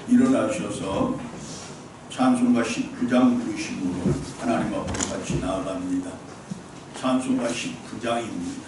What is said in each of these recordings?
일어나셔서 찬송가 19장 부르심으로 하나님 앞으로 같이 나아갑니다. 찬송가 19장입니다.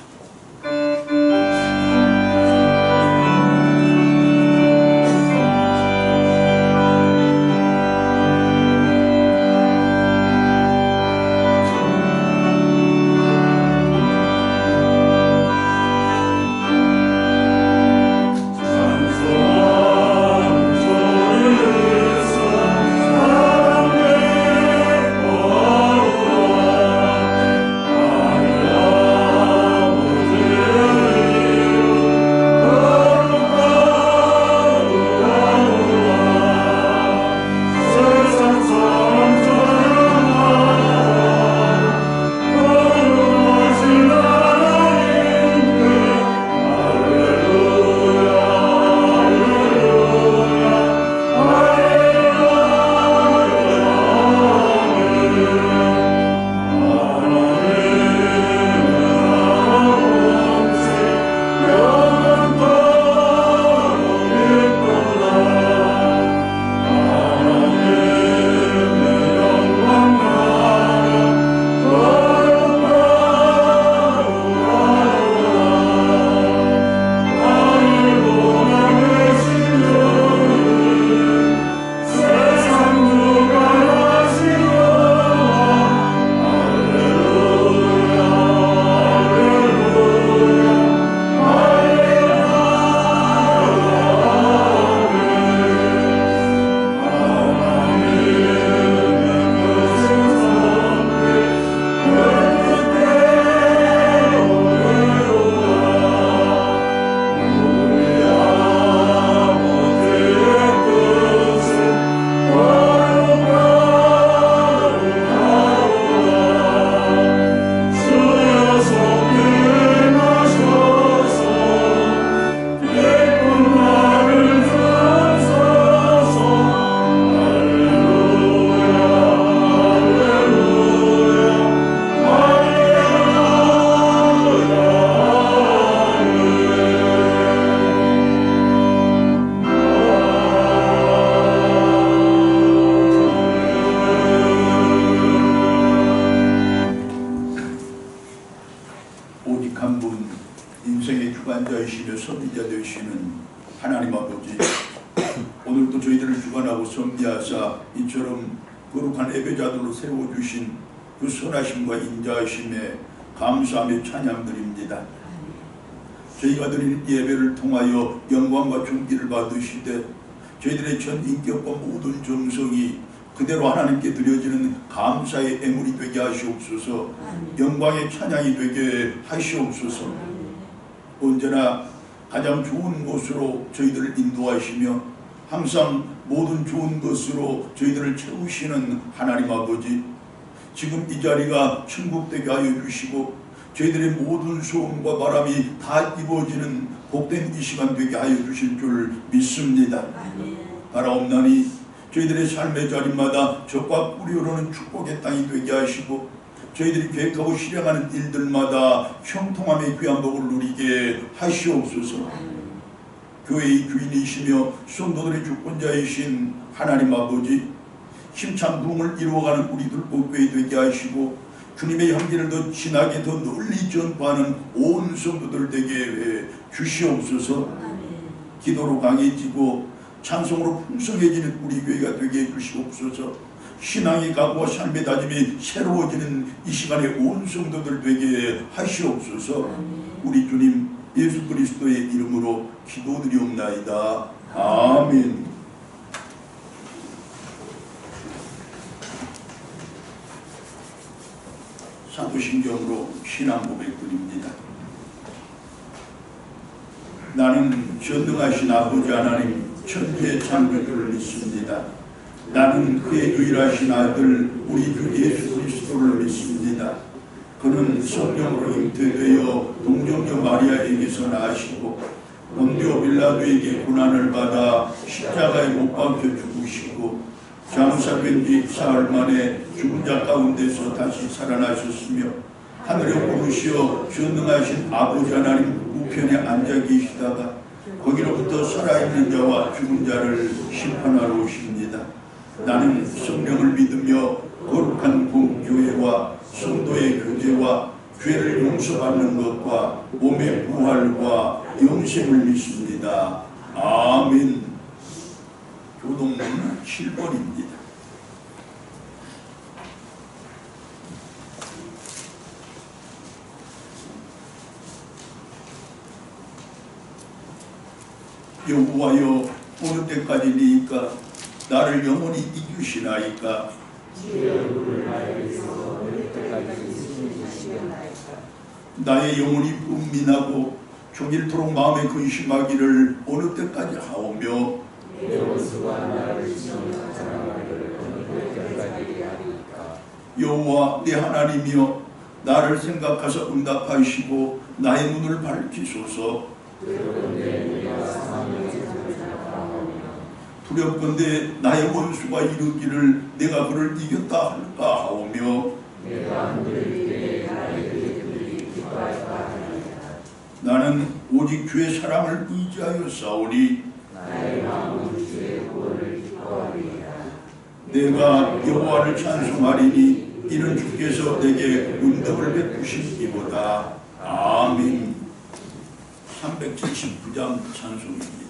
주관자이시며 섭리자 되시는 하나님 아버지, 오늘도 저희들을 주관하고 섭리하사 이처럼 거룩한 예배자들로 세워주신 그 선하심과 인자하심에 감사하며 찬양드립니다. 저희가 드리는 예배를 통하여 영광과 존귀를 받으시되 저희들의 전 인격과 모든 정성이 그대로 하나님께 드려지는 감사의 애물이 되게 하시옵소서. 영광의 찬양이 되게 하시옵소서. 언제나 가장 좋은 곳으로 저희들을 인도하시며 항상 모든 좋은 것으로 저희들을 채우시는 하나님 아버지, 지금 이 자리가 천국되게 하여 주시고 저희들의 모든 소원과 바람이 다 이루어지는 복된 이 시간 되게 하여 주실 줄 믿습니다. 바라옵나니 저희들의 삶의 자리마다 적과 뿌리 오르는 축복의 땅이 되게 하시고 저희들이 계획하고 실행하는 일들마다 형통함의 귀한 복을 누리게 하시옵소서. 교회의 주인이시며 성도들의 주권자이신 하나님 아버지, 힘찬 부흥을 이루어가는 우리들 복교회 되게 하시고 주님의 향기를 더 진하게 더 널리 전파하는 온 성도들 되게 해 주시옵소서. 기도로 강해지고 찬송으로 풍성해지는 우리 교회가 되게 해 주시옵소서. 신앙의 각오와 삶의 다짐이 새로워지는 이 시간에 온 성도들 되게 하시옵소서. 우리 주님 예수 그리스도의 이름으로 기도드리옵나이다. 아멘. 사도신경으로 신앙 고백드립니다. 나는 전능하신 아버지 하나님 천지의 창조주를 믿습니다. 나는 그의 유일하신 아들 우리 주 예수 그리스도를 믿습니다. 그는 성령으로 잉태되어 동정녀 마리아에게서 나시고 본디오 빌라도에게 고난을 받아 십자가에 못 박혀 죽으시고 장사된 지 사흘 만에 죽은 자 가운데서 다시 살아나셨으며 하늘에 오르시어 전능하신 아버지 하나님 우편에 앉아 계시다가 거기로부터 살아있는 자와 죽은 자를 심판하러 오십니다. 나는 성령을 믿으며 거룩한 공교회와 성도의 교제와 죄를 용서받는 것과 몸의 부활과 영생을 믿습니다. 아멘. 교동문 7번입니다. 여호와여, 어느 때까지니까 나를 영원히 잊으시나이까? 나의 영혼이 분민하고 종일토록 마음에 근심하기를 어느 때까지 하오며, 여호와 내 하나님이여, 나를 생각하사 응답하시고 나의 눈을 밝히소서. 두렵건대 나의 원수가 이르기를 내가 그를 이겼다 할까 하오며, 나는 오직 주의 사랑을 의지하여 싸우니 내가 여호와를 찬송하리니 이는 주께서 내게 은덕을 베푸시기보다. 아멘. 379장 찬송입니다.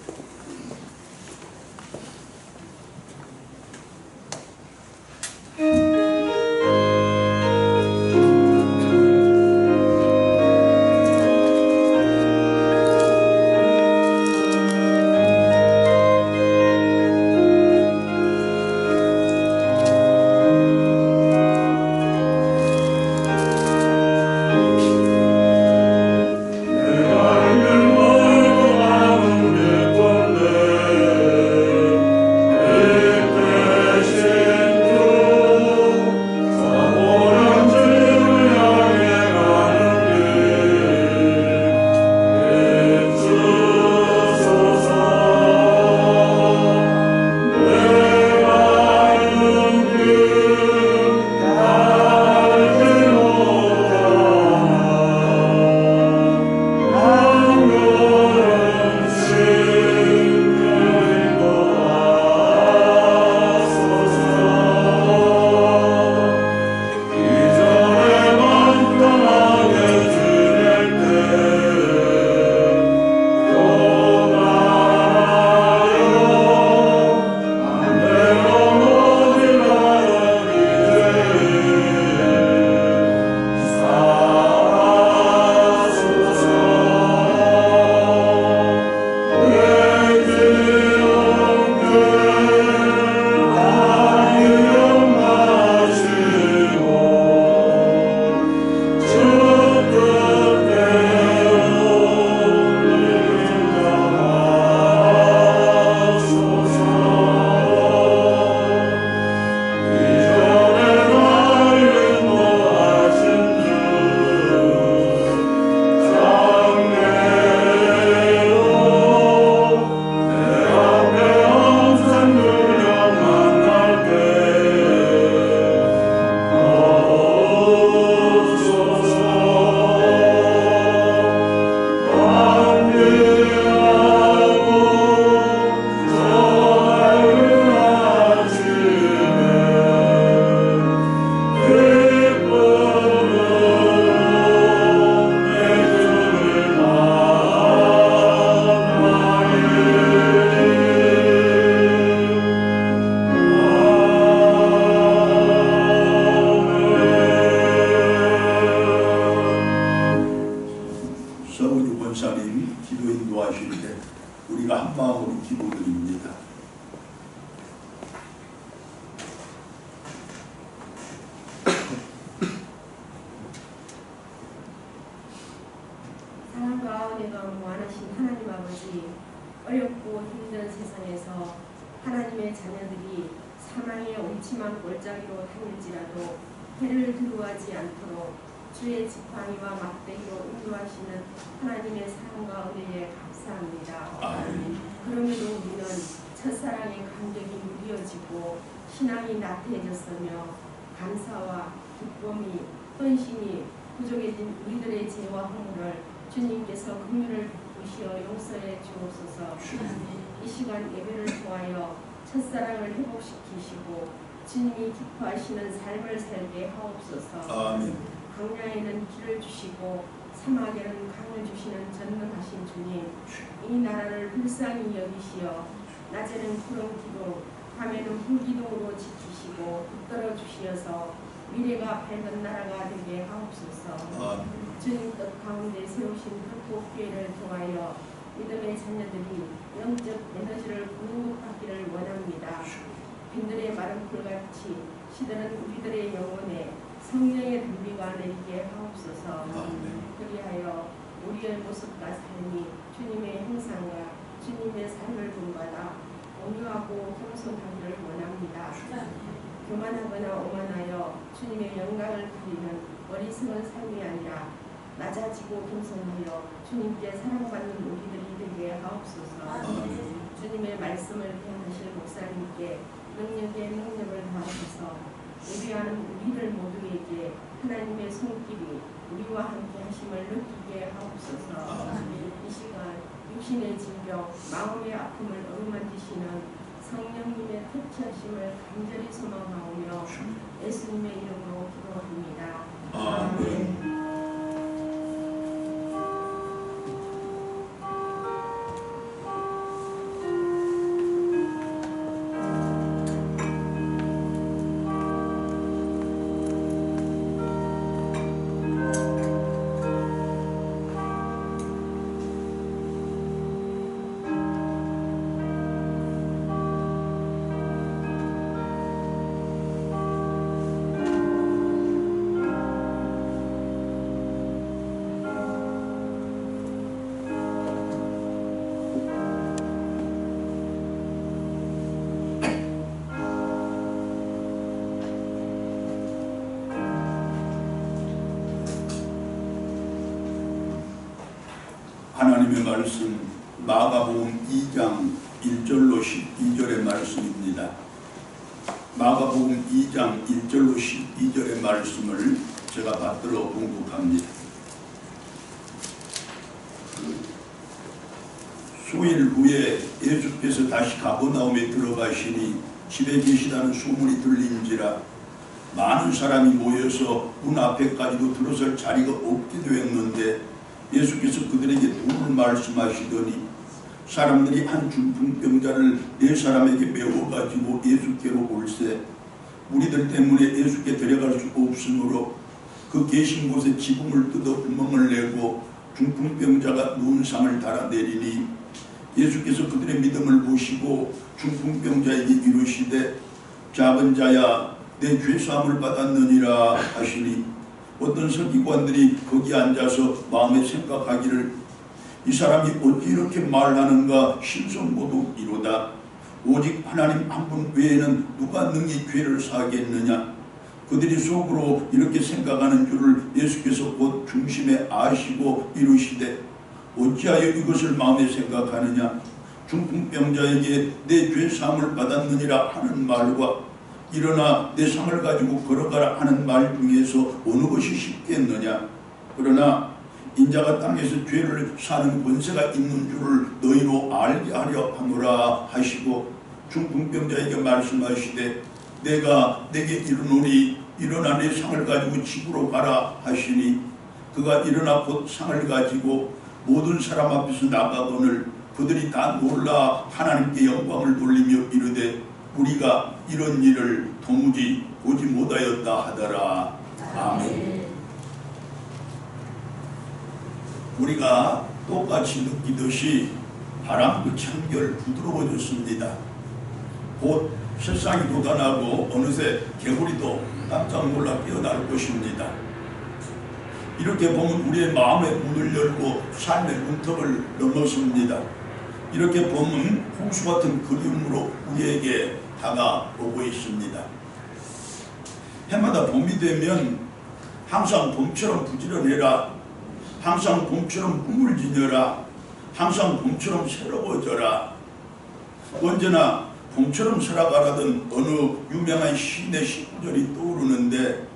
어렵고 힘든 세상에서 하나님의 자녀들이 사망의 음침한 골짜기로 다닐지라도 해를 두려워하지 않도록 주의 지팡이와 막대기로 인도하시는 하나님의 사랑과 은혜에 감사합니다. 아멘. 그럼에도 우리는 첫사랑의 감격이 무뎌지고 신앙이 나태해졌으며 감사와 기쁨이 헌신이 부족해진 우리들의 죄와 허물을 주님께서 긍휼을 보시어 용서해 주옵소서. 이 시간 예배를 통하여 첫사랑을 회복시키시고 주님이 기뻐하시는 삶을 살게 하옵소서. 아멘. 광야에는 길을 주시고 사막에는 강을 주시는 전능하신 주님, 이 나라를 불쌍히 여기시어 낮에는 구름 기둥, 밤에는 불 기둥으로 지키시고 붙들어 주시어서 미래가 밝은 나라가 되게 하옵소서. 주님 뜻 가운데 세우신 극복기회를 통하여 믿음의 자녀들이 영적 에너지를 공급받기를 원합니다. 빈들의 마른 풀같이 시들은 우리들의 영혼에 성령의 단비가 내리게 하옵소서. 그리하여 우리의 모습과 삶이 주님의 형상과 주님의 삶을 본받아 온유하고 겸손하기를 원합니다. 교만하거나 오만하여 주님의 영광을 가리는 어리석은 삶이 아니라 낮아지고 겸손하여 주님께 사랑받는 우리들이 되게 하옵소서. 주님의 말씀을 대하실 목사님께 능력에 능력을 더하셔서 예배하는 우리들 모두에게 하나님의 손길이 우리와 함께 하심을 느끼게 하옵소서. 이 시간 육신의 질병, 마음의 아픔을 어루만지시는 성령님의 터치하심을 간절히 소망하오며 예수님의 이름으로 기도합니다. 아멘. 하나님의 말씀 마가복음 2장 1절로 12절의 말씀입니다. 마가복음 2장 1절로 12절의 말씀을 제가 받들어 공독합니다. 수일 후에 예수께서 다시 가버나움에 들어가시니 집에 계시다는 소문이 들린지라 많은 사람이 모여서 문 앞에까지도 들어설 자리가 없게 되었는데 예수께서 그들에게 도를 말씀하시더니 사람들이 한 중풍병자를 4사람에게 메워가지고 예수께로 올세 무리들 때문에 예수께 데려갈 수 없으므로 그 계신 곳에 지붕을 뜯어 구멍을 내고 중풍병자가 누운 상을 달아내리니 예수께서 그들의 믿음을 보시고 중풍병자에게 이르시되 작은 자야 내 죄사함을 받았느니라 하시니 어떤 서기관들이 거기 앉아서 마음에 생각하기를 이 사람이 어찌 이렇게 말하는가 신성모독 이로다. 오직 하나님 한 분 외에는 누가 능히 죄를 사하겠느냐. 그들이 속으로 이렇게 생각하는 줄을 예수께서 곧 중심에 아시고 이르시되 어찌하여 이것을 마음에 생각하느냐. 중풍병자에게 내 죄사함을 받았느니라 하는 말과 일어나 내 상을 가지고 걸어가라 하는 말 중에서 어느 것이 쉽겠느냐. 그러나 인자가 땅에서 죄를 사는 권세가 있는 줄을 너희로 알게 하려 하노라 하시고 중풍병자에게 말씀하시되 내가 내게 이르노니 일어나 내 상을 가지고 집으로 가라 하시니 그가 일어나 곧 상을 가지고 모든 사람 앞에서 나가거늘 그들이 다 놀라 하나님께 영광을 돌리며 이르되 우리가 이런 일을 도무지 보지 못하였다 하더라. 아멘. 우리가 똑같이 느끼듯이 바람 끝이 한결 부드러워졌습니다. 곧 세상이 돋아나고 어느새 개구리도 깜짝 놀라 깨어날 것입니다. 이렇게 보면 우리의 마음의 문을 열고 삶의 문턱을 넘어섭니다. 이렇게 보면 홍수 같은 그리움으로 우리에게 다가오고 있습니다. 해마다 봄이 되면 항상 봄처럼 부지런해라, 항상 봄처럼 꿈을 지녀라, 항상 봄처럼 새로워져라, 언제나 봄처럼 살아가라던 어느 유명한 시인의 시구절이 떠오르는데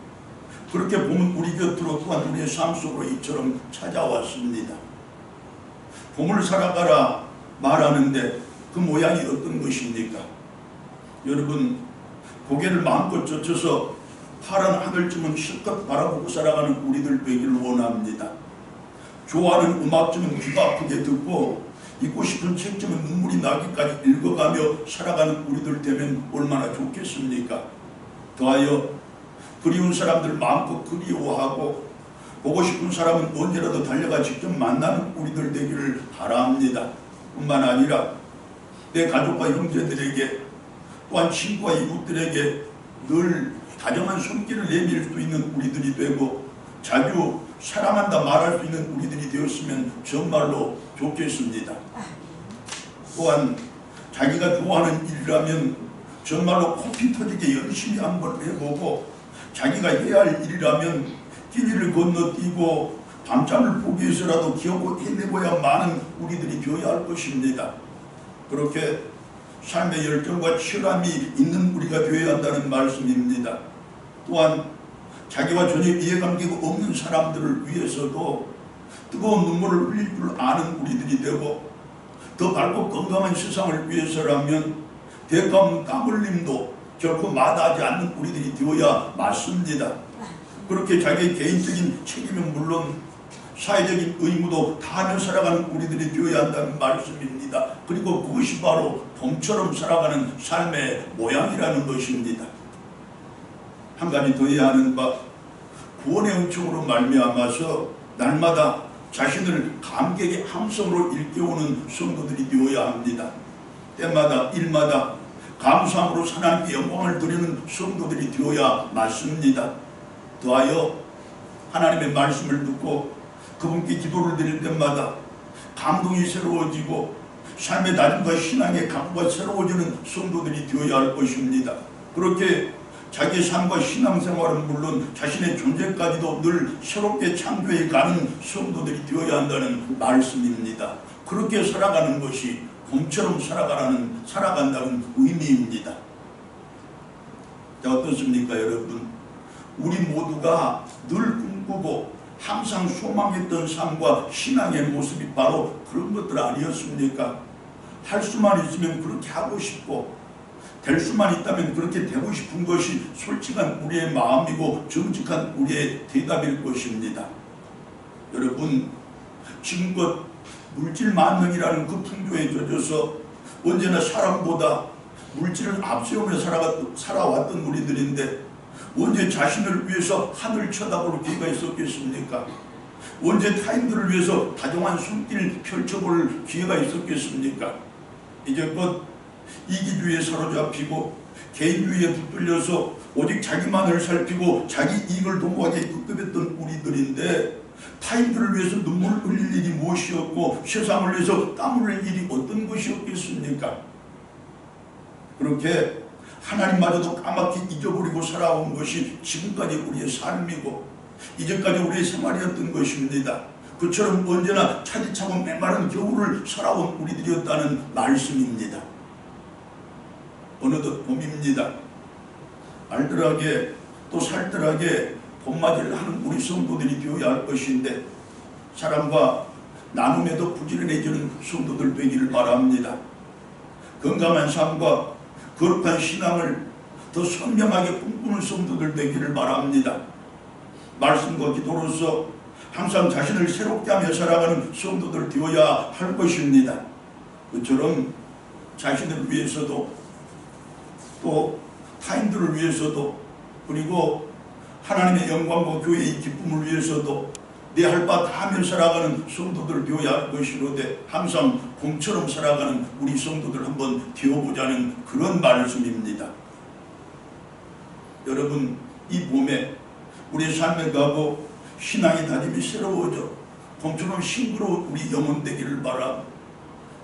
그렇게 보면 우리 곁으로 또한 우리의 삶 속으로 이처럼 찾아왔습니다. 봄을 살아가라 말하는데 그 모양이 어떤 것입니까? 여러분, 고개를 마음껏 젖혀서 파란 하늘쯤은 실컷 바라보고 살아가는 우리들 되기를 원합니다. 좋아하는 음악쯤은 귀가 아프게 듣고 읽고 싶은 책쯤은 눈물이 나기까지 읽어가며 살아가는 우리들 되면 얼마나 좋겠습니까? 더하여 그리운 사람들 마음껏 그리워하고 보고 싶은 사람은 언제라도 달려가 직접 만나는 우리들 되기를 바랍니다. 뿐만 아니라 내 가족과 형제들에게 또한 친구와 이웃들에게 늘 다정한 손길을 내밀 수 있는 우리들이 되고 자주 사랑한다 말할 수 있는 우리들이 되었으면 정말로 좋겠습니다. 또한 자기가 좋아하는 일이라면 정말로 코피 터지게 열심히 한번 해보고 자기가 해야 할 일이라면 길이를 건너뛰고 밤잠을 포기해서라도 기어고 해내고야만은 우리들이 되어야 할 것입니다. 그렇게 삶의 열정과 치열함이 있는 우리가 되어야 한다는 말씀입니다. 또한 자기와 전혀 이해관계가 없는 사람들을 위해서도 뜨거운 눈물을 흘릴 줄 아는 우리들이 되고 더 밝고 건강한 세상을 위해서라면 대가없는 땀 흘림도 결코 마다하지 않는 우리들이 되어야 맞습니다. 그렇게 자기의 개인적인 책임은 물론 사회적인 의무도 다하며 살아가는 우리들이 되어야 한다는 말씀입니다. 그리고 그것이 바로 봄처럼 살아가는 삶의 모양이라는 것입니다. 한 가지 더 해야 하는 바, 구원의 은총으로 말미암아서 날마다 자신을 감격의 함성으로 일깨우는 성도들이 되어야 합니다. 때마다 일마다 감사함으로 하나님께 영광을 드리는 성도들이 되어야 맞습니다. 더하여 하나님의 말씀을 듣고 그분께 기도를 드릴 때마다 감동이 새로워지고 삶의 다짐과 신앙의 각오가 새로워지는 성도들이 되어야 할 것입니다. 그렇게 자기의 삶과 신앙생활은 물론 자신의 존재까지도 늘 새롭게 창조해가는 성도들이 되어야 한다는 말씀입니다. 그렇게 살아가는 것이 봄처럼 살아간다는 의미입니다. 자, 어떻습니까 여러분? 우리 모두가 늘 꿈꾸고 항상 소망했던 삶과 신앙의 모습이 바로 그런 것들 아니었습니까? 할 수만 있으면 그렇게 하고 싶고 될 수만 있다면 그렇게 되고 싶은 것이 솔직한 우리의 마음이고 정직한 우리의 대답일 것입니다. 여러분, 지금껏 물질 만능이라는 그 풍조에 젖어서 언제나 사람보다 물질을 앞세우며 살아왔던 우리들인데 언제 자신을 위해서 하늘 쳐다볼 기회가 있었겠습니까? 언제 타인들을 위해서 다정한 손길 펼쳐볼 기회가 있었겠습니까? 이제껏 이기주의에 사로잡히고 개인주의에 붙들려서 오직 자기만을 살피고 자기 이익을 도모하게 급급했던 우리들인데 타인들을 위해서 눈물을 흘릴 일이 무엇이었고 세상을 위해서 땀을 흘릴 일이 어떤 것이었겠습니까? 그렇게 하나님마저도 까맣게 잊어버리고 살아온 것이 지금까지 우리의 삶이고 이제까지 우리의 생활이었던 것입니다. 그처럼 언제나 차디차고 메마른 겨울을 살아온 우리들이었다는 말씀입니다. 어느덧 봄입니다. 알뜰하게 또 살뜰하게 봄맞이를 하는 우리 성도들이 되어야 할 것인데 사람과 나눔에도 부지런해지는 성도들 되기를 바랍니다. 건강한 삶과 거룩한 신앙을 더 선명하게 꿈꾸는 성도들 되기를 바랍니다. 말씀과 기도로서 항상 자신을 새롭게 하며 살아가는 성도들 되어야 할 것입니다. 그처럼 자신을 위해서도 또 타인들을 위해서도 그리고 하나님의 영광과 교회의 기쁨을 위해서도 내 할 바 다 하며 살아가는 성도들 되어야 할 것이로되 항상 봄처럼 살아가는 우리 성도들 한번 되어보자는 그런 말씀입니다. 여러분, 이 봄에 우리의 삶에 가고 신앙의 다짐이 새로워져 봄처럼 싱그러운 우리 영혼 되기를 바라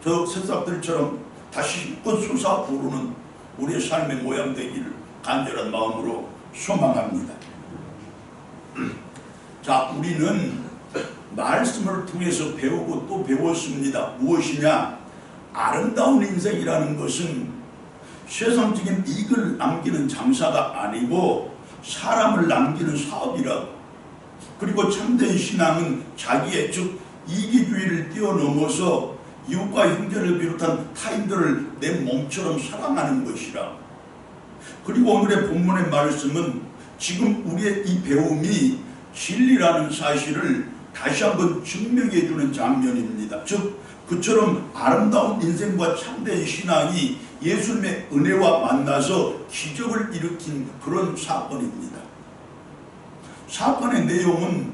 저 새싹들처럼 다시 힘껏 솟아오르는 우리의 삶의 모양 되기를 간절한 마음으로 소망합니다. 자, 우리는 말씀을 통해서 배우고 또 배웠습니다. 무엇이냐? 아름다운 인생이라는 것은 세상적인 이익을 남기는 장사가 아니고 사람을 남기는 사업이라고. 그리고 참된 신앙은 자기의 즉 이기주의를 뛰어넘어서 이웃과 형제를 비롯한 타인들을 내 몸처럼 사랑하는 것이라. 그리고 오늘의 본문의 말씀은 지금 우리의 이 배움이 진리라는 사실을 다시 한번 증명해 주는 장면입니다. 즉 그처럼 아름다운 인생과 참된 신앙이 예수님의 은혜와 만나서 기적을 일으킨 그런 사건입니다. 사건의 내용은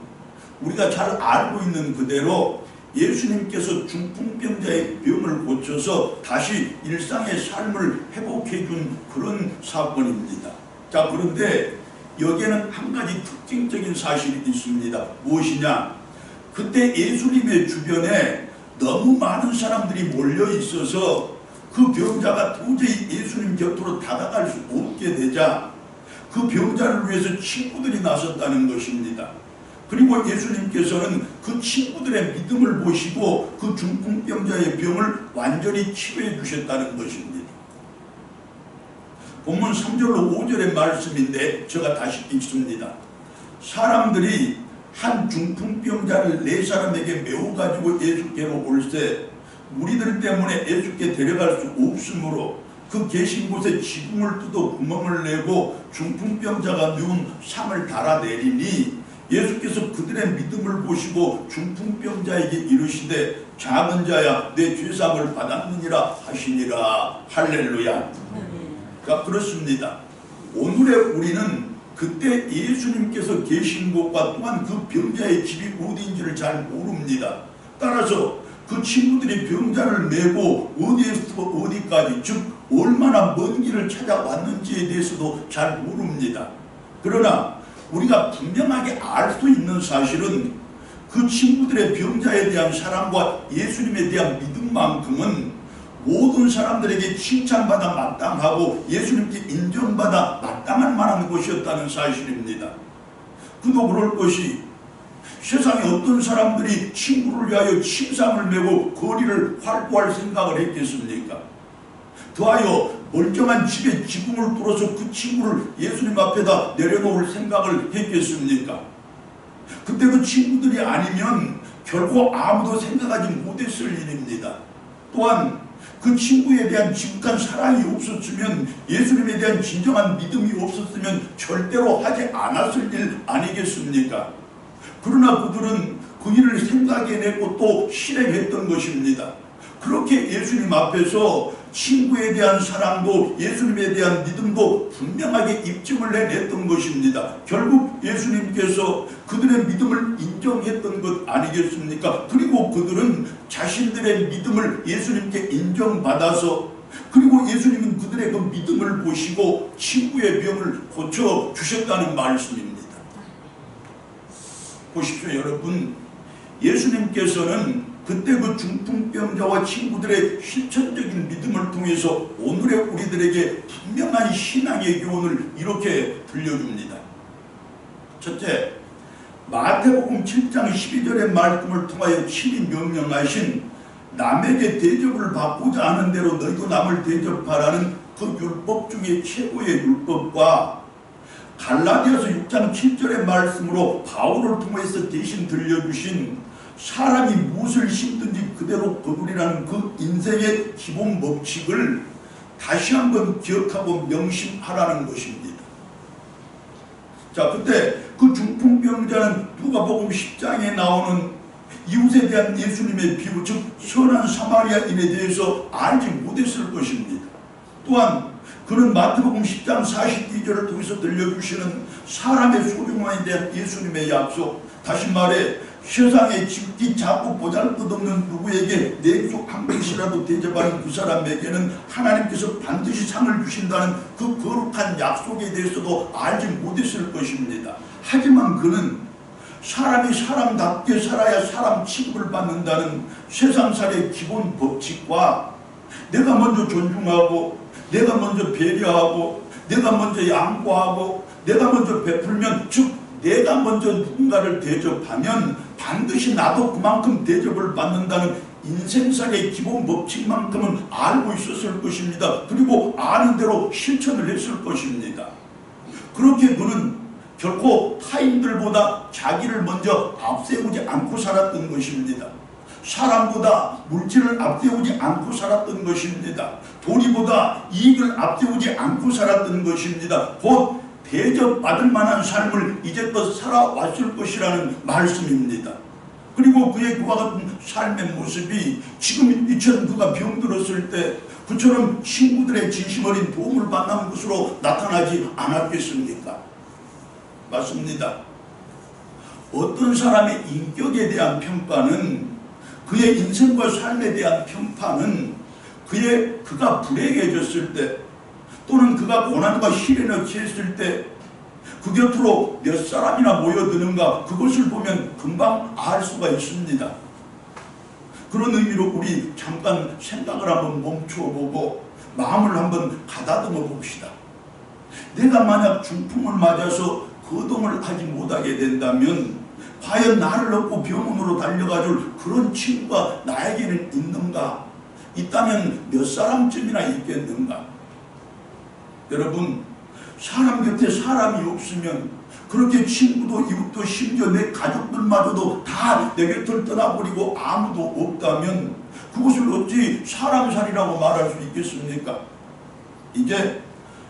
우리가 잘 알고 있는 그대로 예수님께서 중풍병자의 병을 고쳐서 다시 일상의 삶을 회복해 준 그런 사건입니다. 자, 그런데 여기에는 한 가지 특징적인 사실이 있습니다. 무엇이냐? 그때 예수님의 주변에 너무 많은 사람들이 몰려 있어서 그 병자가 도저히 예수님 곁으로 다가갈 수 없게 되자 그 병자를 위해서 친구들이 나섰다는 것입니다. 그리고 예수님께서는 그 친구들의 믿음을 보시고 그 중풍병자의 병을 완전히 치료해 주셨다는 것입니다. 본문 3절로 5절의 말씀인데 제가 다시 읽습니다. 사람들이 한 중풍병자를 4사람에게 메워 가지고 예수께로 올세 무리들 때문에 예수께 데려갈 수 없으므로 그 계신 곳에 지붕을 뜯어 구멍을 내고 중풍병자가 누운 상을 달아내리니 예수께서 그들의 믿음을 보시고 중풍병자에게 이르시되 작은 자야 내 죄사함을 받았느니라 하시니라. 할렐루야. 그러니까 그렇습니다. 오늘의 우리는 그때 예수님께서 계신 곳과 또한 그 병자의 집이 어디인지를 잘 모릅니다. 따라서 그 친구들이 병자를 메고 어디에서 어디까지, 즉 얼마나 먼 길을 찾아왔는지에 대해서도 잘 모릅니다. 그러나 우리가 분명하게 알 수 있는 사실은 그 친구들의 병자에 대한 사랑과 예수님에 대한 믿음만큼은 모든 사람들에게 칭찬받아 마땅하고 예수님께 인정받아 마땅할 만한 것이었다는 사실입니다. 그도 그럴 것이 세상에 어떤 사람들이 친구를 위하여 침상을 메고 거리를 활보할 생각을 했겠습니까? 더하여 멀쩡한 집에 지붕을 뚫어서 그 친구를 예수님 앞에다 내려놓을 생각을 했겠습니까? 그때 그 친구들이 아니면 결코 아무도 생각하지 못했을 일입니다. 또한 그 친구에 대한 지극한 사랑이 없었으면, 예수님에 대한 진정한 믿음이 없었으면 절대로 하지 않았을 일 아니겠습니까? 그러나 그들은 그 일을 생각해냈고 또 실행했던 것입니다. 그렇게 예수님 앞에서 친구에 대한 사랑도 예수님에 대한 믿음도 분명하게 입증을 해냈던 것입니다. 결국 예수님께서 그들의 믿음을 인정했던 것 아니겠습니까? 그리고 그들은 자신들의 믿음을 예수님께 인정받아서, 그리고 예수님은 그들의 그 믿음을 보시고 친구의 병을 고쳐 주셨다는 말씀입니다. 보십시오, 여러분. 예수님께서는 그때 그 중풍병자와 친구들의 실천적인 믿음을 통해서 오늘의 우리들에게 분명한 신앙의 교훈을 이렇게 들려줍니다. 첫째, 마태복음 7장 12절의 말씀을 통하여 친히 명령하신 남에게 대접을 받고자 하는 대로 너희도 남을 대접하라는 그 율법 중에 최고의 율법과 갈라디아서 6장 7절의 말씀으로 바울을 통해서 대신 들려주신 사람이 무엇을 심든지 그대로 거두리라는 그 인생의 기본 법칙을 다시 한번 기억하고 명심하라는 것입니다. 자, 그때 그 중풍병자는 누가복음 10장에 나오는 이웃에 대한 예수님의 비유, 즉 선한 사마리아인에 대해서 알지 못했을 것입니다. 또한 그는 마태복음 10장 42절을 통해서 들려주시는 사람의 소중함에 대한 예수님의 약속, 다시 말해 세상에 짙기 작고 보잘것없는 누구에게 내족 한 번씩이라도 대접하는 그 사람에게는 하나님께서 반드시 상을 주신다는 그 거룩한 약속에 대해서도 알지 못했을 것입니다. 하지만 그는 사람이 사람답게 살아야 사람 취급을 받는다는 세상살의 기본 법칙과 내가 먼저 존중하고, 내가 먼저 배려하고, 내가 먼저 양보하고, 내가 먼저 베풀면, 즉 내가 먼저 누군가를 대접하면 반드시 나도 그만큼 대접을 받는다는 인생살의 기본 법칙만큼은 알고 있었을 것입니다. 그리고 아는 대로 실천을 했을 것입니다. 그렇게 그는 결코 타인들보다 자기를 먼저 앞세우지 않고 살았던 것입니다. 사람보다 물질을 앞세우지 않고 살았던 것입니다. 도리보다 이익을 앞세우지 않고 살았던 것입니다. 곧 대접받을 만한 삶을 이제껏 살아왔을 것이라는 말씀입니다. 그리고 그의 그와 같은 삶의 모습이 지금 이처럼 그가 병들었을 때 그처럼 친구들의 진심 어린 도움을 만난 것으로 나타나지 않았겠습니까? 맞습니다. 어떤 사람의 인격에 대한 평가는, 그의 인생과 삶에 대한 평판은 그가 불행해졌을 때, 또는 그가 고난과 시련에 처했을 때 그 곁으로 몇 사람이나 모여드는가, 그것을 보면 금방 알 수가 있습니다. 그런 의미로 우리 잠깐 생각을 한번 멈춰보고 마음을 한번 가다듬어 봅시다. 내가 만약 중풍을 맞아서 거동을 하지 못하게 된다면 과연 나를 얻고 병원으로 달려가줄 그런 친구가 나에게는 있는가? 있다면 몇 사람쯤이나 있겠는가? 여러분, 사람 곁에 사람이 없으면 그렇게 친구도 이웃도 심지어 내 가족들마저도 다 내 곁을 떠나버리고 아무도 없다면 그것을 어찌 사람 살이라고 말할 수 있겠습니까? 이제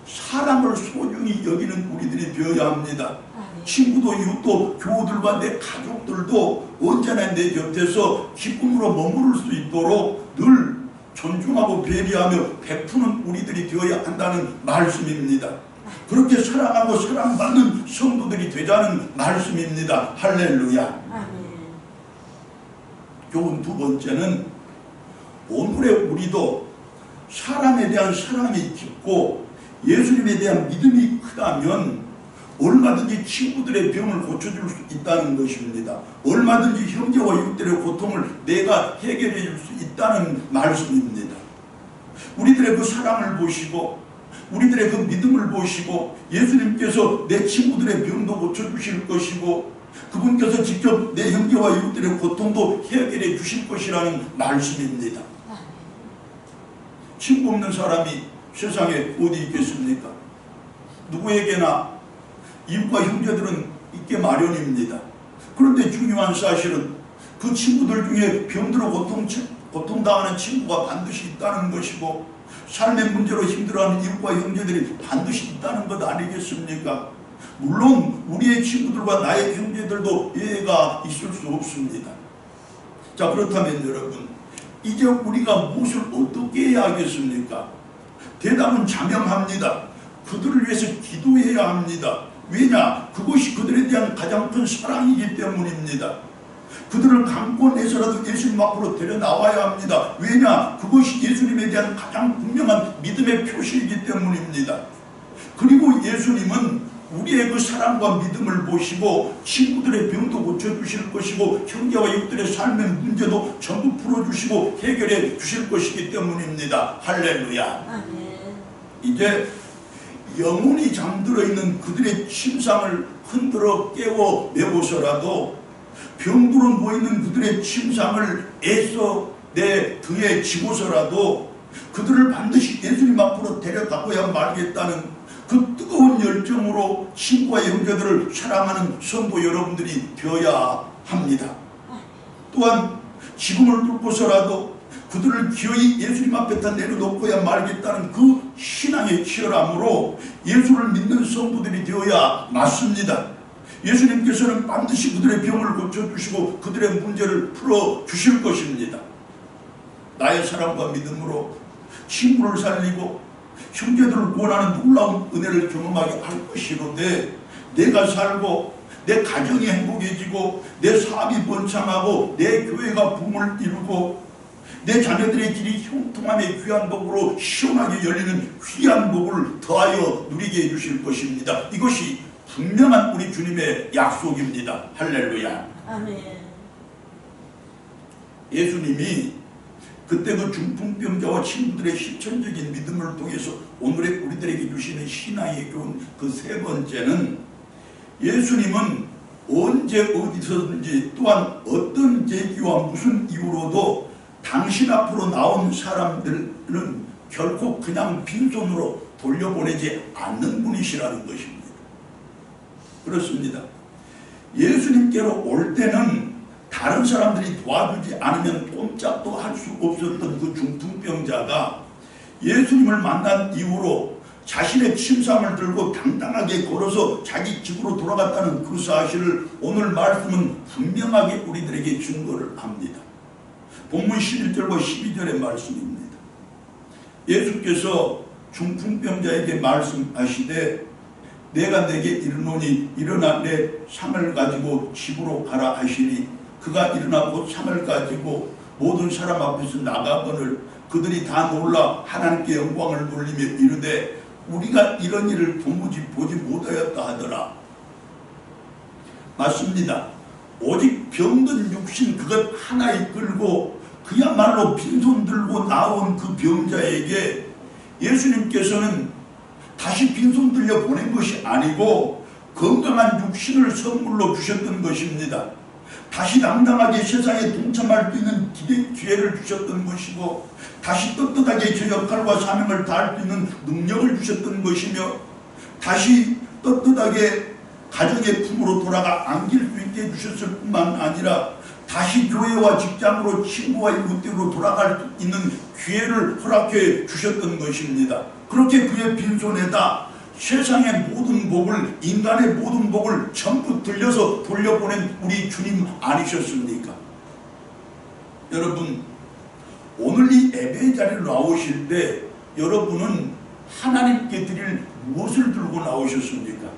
사람을 소중히 여기는 우리들이 되어야 합니다. 친구도 이웃도 교우들과 내 가족들도 언제나 내 곁에서 기쁨으로 머무를 수 있도록 늘 존중하고 배려하며 베푸는 우리들이 되어야 한다는 말씀입니다. 그렇게 사랑하고 사랑받는 성도들이 되자는 말씀입니다. 할렐루야. 아멘. 교훈 두 번째는, 오늘의 우리도 사람에 대한 사랑이 깊고 예수님에 대한 믿음이 크다면 얼마든지 친구들의 병을 고쳐줄 수 있다는 것입니다. 얼마든지 형제와 이웃들의 고통을 내가 해결해 줄 수 있다는 말씀입니다. 우리들의 그 사랑을 보시고 우리들의 그 믿음을 보시고 예수님께서 내 친구들의 병도 고쳐주실 것이고 그분께서 직접 내 형제와 이웃들의 고통도 해결해 주실 것이라는 말씀입니다. 친구 없는 사람이 세상에 어디 있겠습니까? 누구에게나 이웃과 형제들은 있게 마련입니다. 그런데 중요한 사실은 그 친구들 중에 병들어 고통당하는 친구가 반드시 있다는 것이고 삶의 문제로 힘들어하는 이웃과 형제들이 반드시 있다는 것 아니겠습니까? 물론 우리의 친구들과 나의 형제들도 예외가 있을 수 없습니다. 자, 그렇다면 여러분, 이제 우리가 무엇을 어떻게 해야 하겠습니까? 대답은 자명합니다. 그들을 위해서 기도해야 합니다. 왜냐? 그것이 그들에 대한 가장 큰 사랑이기 때문입니다. 그들을 감고 내서라도 예수님 앞으로 데려나와야 합니다. 왜냐? 그것이 예수님에 대한 가장 분명한 믿음의 표시이기 때문입니다. 그리고 예수님은 우리의 그 사랑과 믿음을 보시고 친구들의 병도 고쳐주실 것이고 형제와 이웃들의 삶의 문제도 전부 풀어주시고 해결해 주실 것이기 때문입니다. 할렐루야. 아멘. 이제 영혼이 잠들어 있는 그들의 침상을 흔들어 깨워 메고서라도 병들어 누워있는 그들의 침상을 애써 내 등에 지고서라도 그들을 반드시 예수님 앞으로 데려가고야 말겠다는 그 뜨거운 열정으로 친구와 형제들을 사랑하는 성도 여러분들이 되어야 합니다. 또한 지금을 뚫고서라도 그들을 기어이 예수님 앞에다 내려놓고야 말겠다는 그 신앙의 치열함으로 예수를 믿는 성도들이 되어야 맞습니다. 예수님께서는 반드시 그들의 병을 고쳐주시고 그들의 문제를 풀어주실 것입니다. 나의 사랑과 믿음으로 친구를 살리고 형제들을 구원하는 놀라운 은혜를 경험하게 할 것이로되 내가 살고 내 가정이 행복해지고 내 사업이 번창하고 내 교회가 붐을 이루고 내 자녀들의 길이 형통함의 귀한 복으로 시원하게 열리는 귀한 복을 더하여 누리게 해주실 것입니다. 이것이 분명한 우리 주님의 약속입니다. 할렐루야. 아멘. 예수님이 그때 그 중풍병자와 친구들의 실천적인 믿음을 통해서 오늘의 우리들에게 주시는 신앙의 교훈 그 세 번째는, 예수님은 언제 어디서든지 또한 어떤 계기와 무슨 이유로도 당신 앞으로 나온 사람들은 결코 그냥 빈손으로 돌려보내지 않는 분이시라는 것입니다. 그렇습니다. 예수님께로 올 때는 다른 사람들이 도와주지 않으면 꼼짝도 할 수 없었던 그 중풍병자가 예수님을 만난 이후로 자신의 침상을 들고 당당하게 걸어서 자기 집으로 돌아갔다는 그 사실을 오늘 말씀은 분명하게 우리들에게 증거를 합니다. 본문 11절과 12절의 말씀입니다. 예수께서 중풍병자에게 말씀하시되 내가 내게 이르노니 일어나 내 상을 가지고 집으로 가라 하시니 그가 일어나 곧 상을 가지고 모든 사람 앞에서 나가거늘 그들이 다 놀라 하나님께 영광을 돌리며 이르되 우리가 이런 일을 도무지 보지 못하였다 하더라. 맞습니다. 오직 병든 육신 그것 하나 이끌고 그야말로 빈손 들고 나온 그 병자에게 예수님께서는 다시 빈손 들려 보낸 것이 아니고 건강한 육신을 선물로 주셨던 것입니다. 다시 당당하게 세상에 동참할 수 있는 기회를 주셨던 것이고 다시 떳떳하게 제 역할과 사명을 다할 수 있는 능력을 주셨던 것이며 다시 떳떳하게 가정의 품으로 돌아가 안길 수 있게 해주셨을 뿐만 아니라 다시 교회와 직장으로 친구와 이웃대로 돌아갈 수 있는 기회를 허락해 주셨던 것입니다. 그렇게 그의 빈손에다 세상의 모든 복을 인간의 모든 복을 전부 들려서 돌려보낸 우리 주님 아니셨습니까? 여러분 오늘 이 예배 자리로 나오실 때 여러분은 하나님께 드릴 무엇을 들고 나오셨습니까?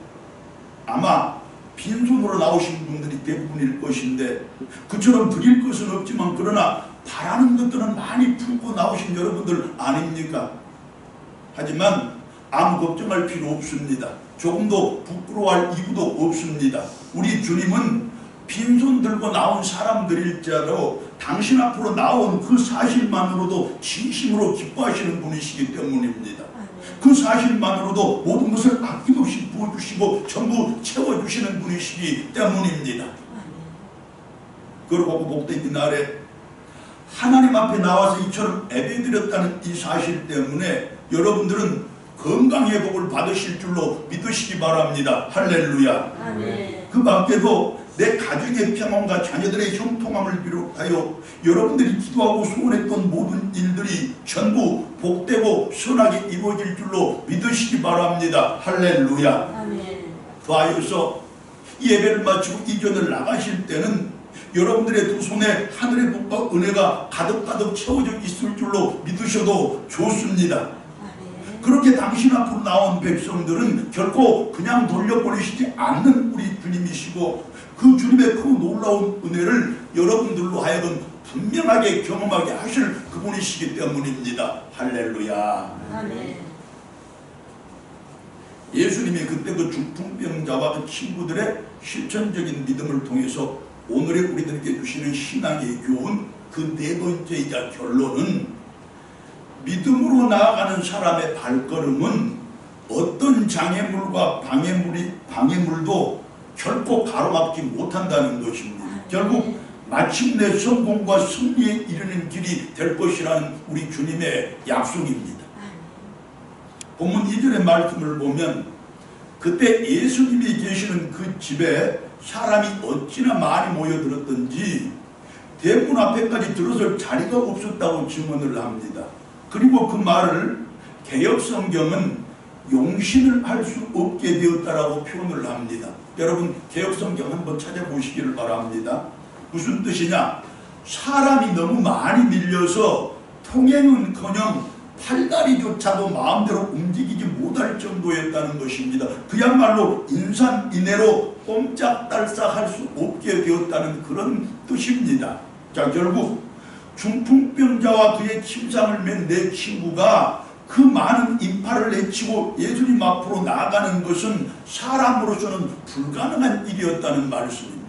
아마 빈손으로 나오신 분들이 대부분일 것인데 그처럼 드릴 것은 없지만 그러나 바라는 것들은 많이 품고 나오신 여러분들 아닙니까? 하지만 아무 걱정할 필요 없습니다. 조금도 부끄러워할 이유도 없습니다. 우리 주님은 빈손 들고 나온 사람들일지라도 당신 앞으로 나온 그 사실만으로도 진심으로 기뻐하시는 분이시기 때문입니다. 그 사실만으로도 모든 것을 아낌없이 부어주시고 전부 채워주시는 분이시기 때문입니다. 그러고 복된 이날에 하나님 앞에 나와서 이처럼 예배드렸다는 이 사실 때문에 여러분들은 건강의 복을 받으실 줄로 믿으시기 바랍니다. 할렐루야. 아멘. 그 밖에도 내 가정의 평안과 자녀들의 형통함을 비롯하여 여러분들이 기도하고 소원했던 모든 일들이 전부 복되고 선하게 이루어질 줄로 믿으시기 바랍니다. 할렐루야. 아멘. 더하여서 이 예배를 마치고 이전을 나가실 때는 여러분들의 두 손에 하늘의 복과 은혜가 가득가득 채워져 있을 줄로 믿으셔도 좋습니다. 그렇게 당신 앞으로 나온 백성들은 결코 그냥 돌려보내시지 않는 우리 주님이시고 그 주님의 그 놀라운 은혜를 여러분들로 하여금 분명하게 경험하게 하실 그분이시기 때문입니다. 할렐루야. 아멘. 예수님이 그때 그 중풍병자와 그 친구들의 실천적인 믿음을 통해서 오늘의 우리들에게 주시는 신앙의 교훈 그 네 번째이자 결론은 믿음으로 나아가는 사람의 발걸음은 어떤 장애물과 방해물도 결코 가로막지 못한다는 것입니다. 결국 마침내 성공과 승리에 이르는 길이 될 것이라는 우리 주님의 약속입니다. 본문 2절의 말씀을 보면 그때 예수님이 계시는 그 집에 사람이 어찌나 많이 모여들었던지 대문 앞에까지 들어설 자리가 없었다고 증언을 합니다. 그리고 그 말을 개역성경은 용신을 할 수 없게 되었다라고 표현을 합니다. 여러분 개역성경 한번 찾아보시기를 바랍니다. 무슨 뜻이냐? 사람이 너무 많이 밀려서 통행은커녕 팔다리조차도 마음대로 움직이지 못할 정도였다는 것입니다. 그야말로 인산인해로 꼼짝달싹 할 수 없게 되었다는 그런 뜻입니다. 자, 결국 중풍병자와 그의 침상을 맨 내 친구가 그 많은 인파를 헤치고 예수님 앞으로 나아가는 것은 사람으로서는 불가능한 일이었다는 말씀입니다.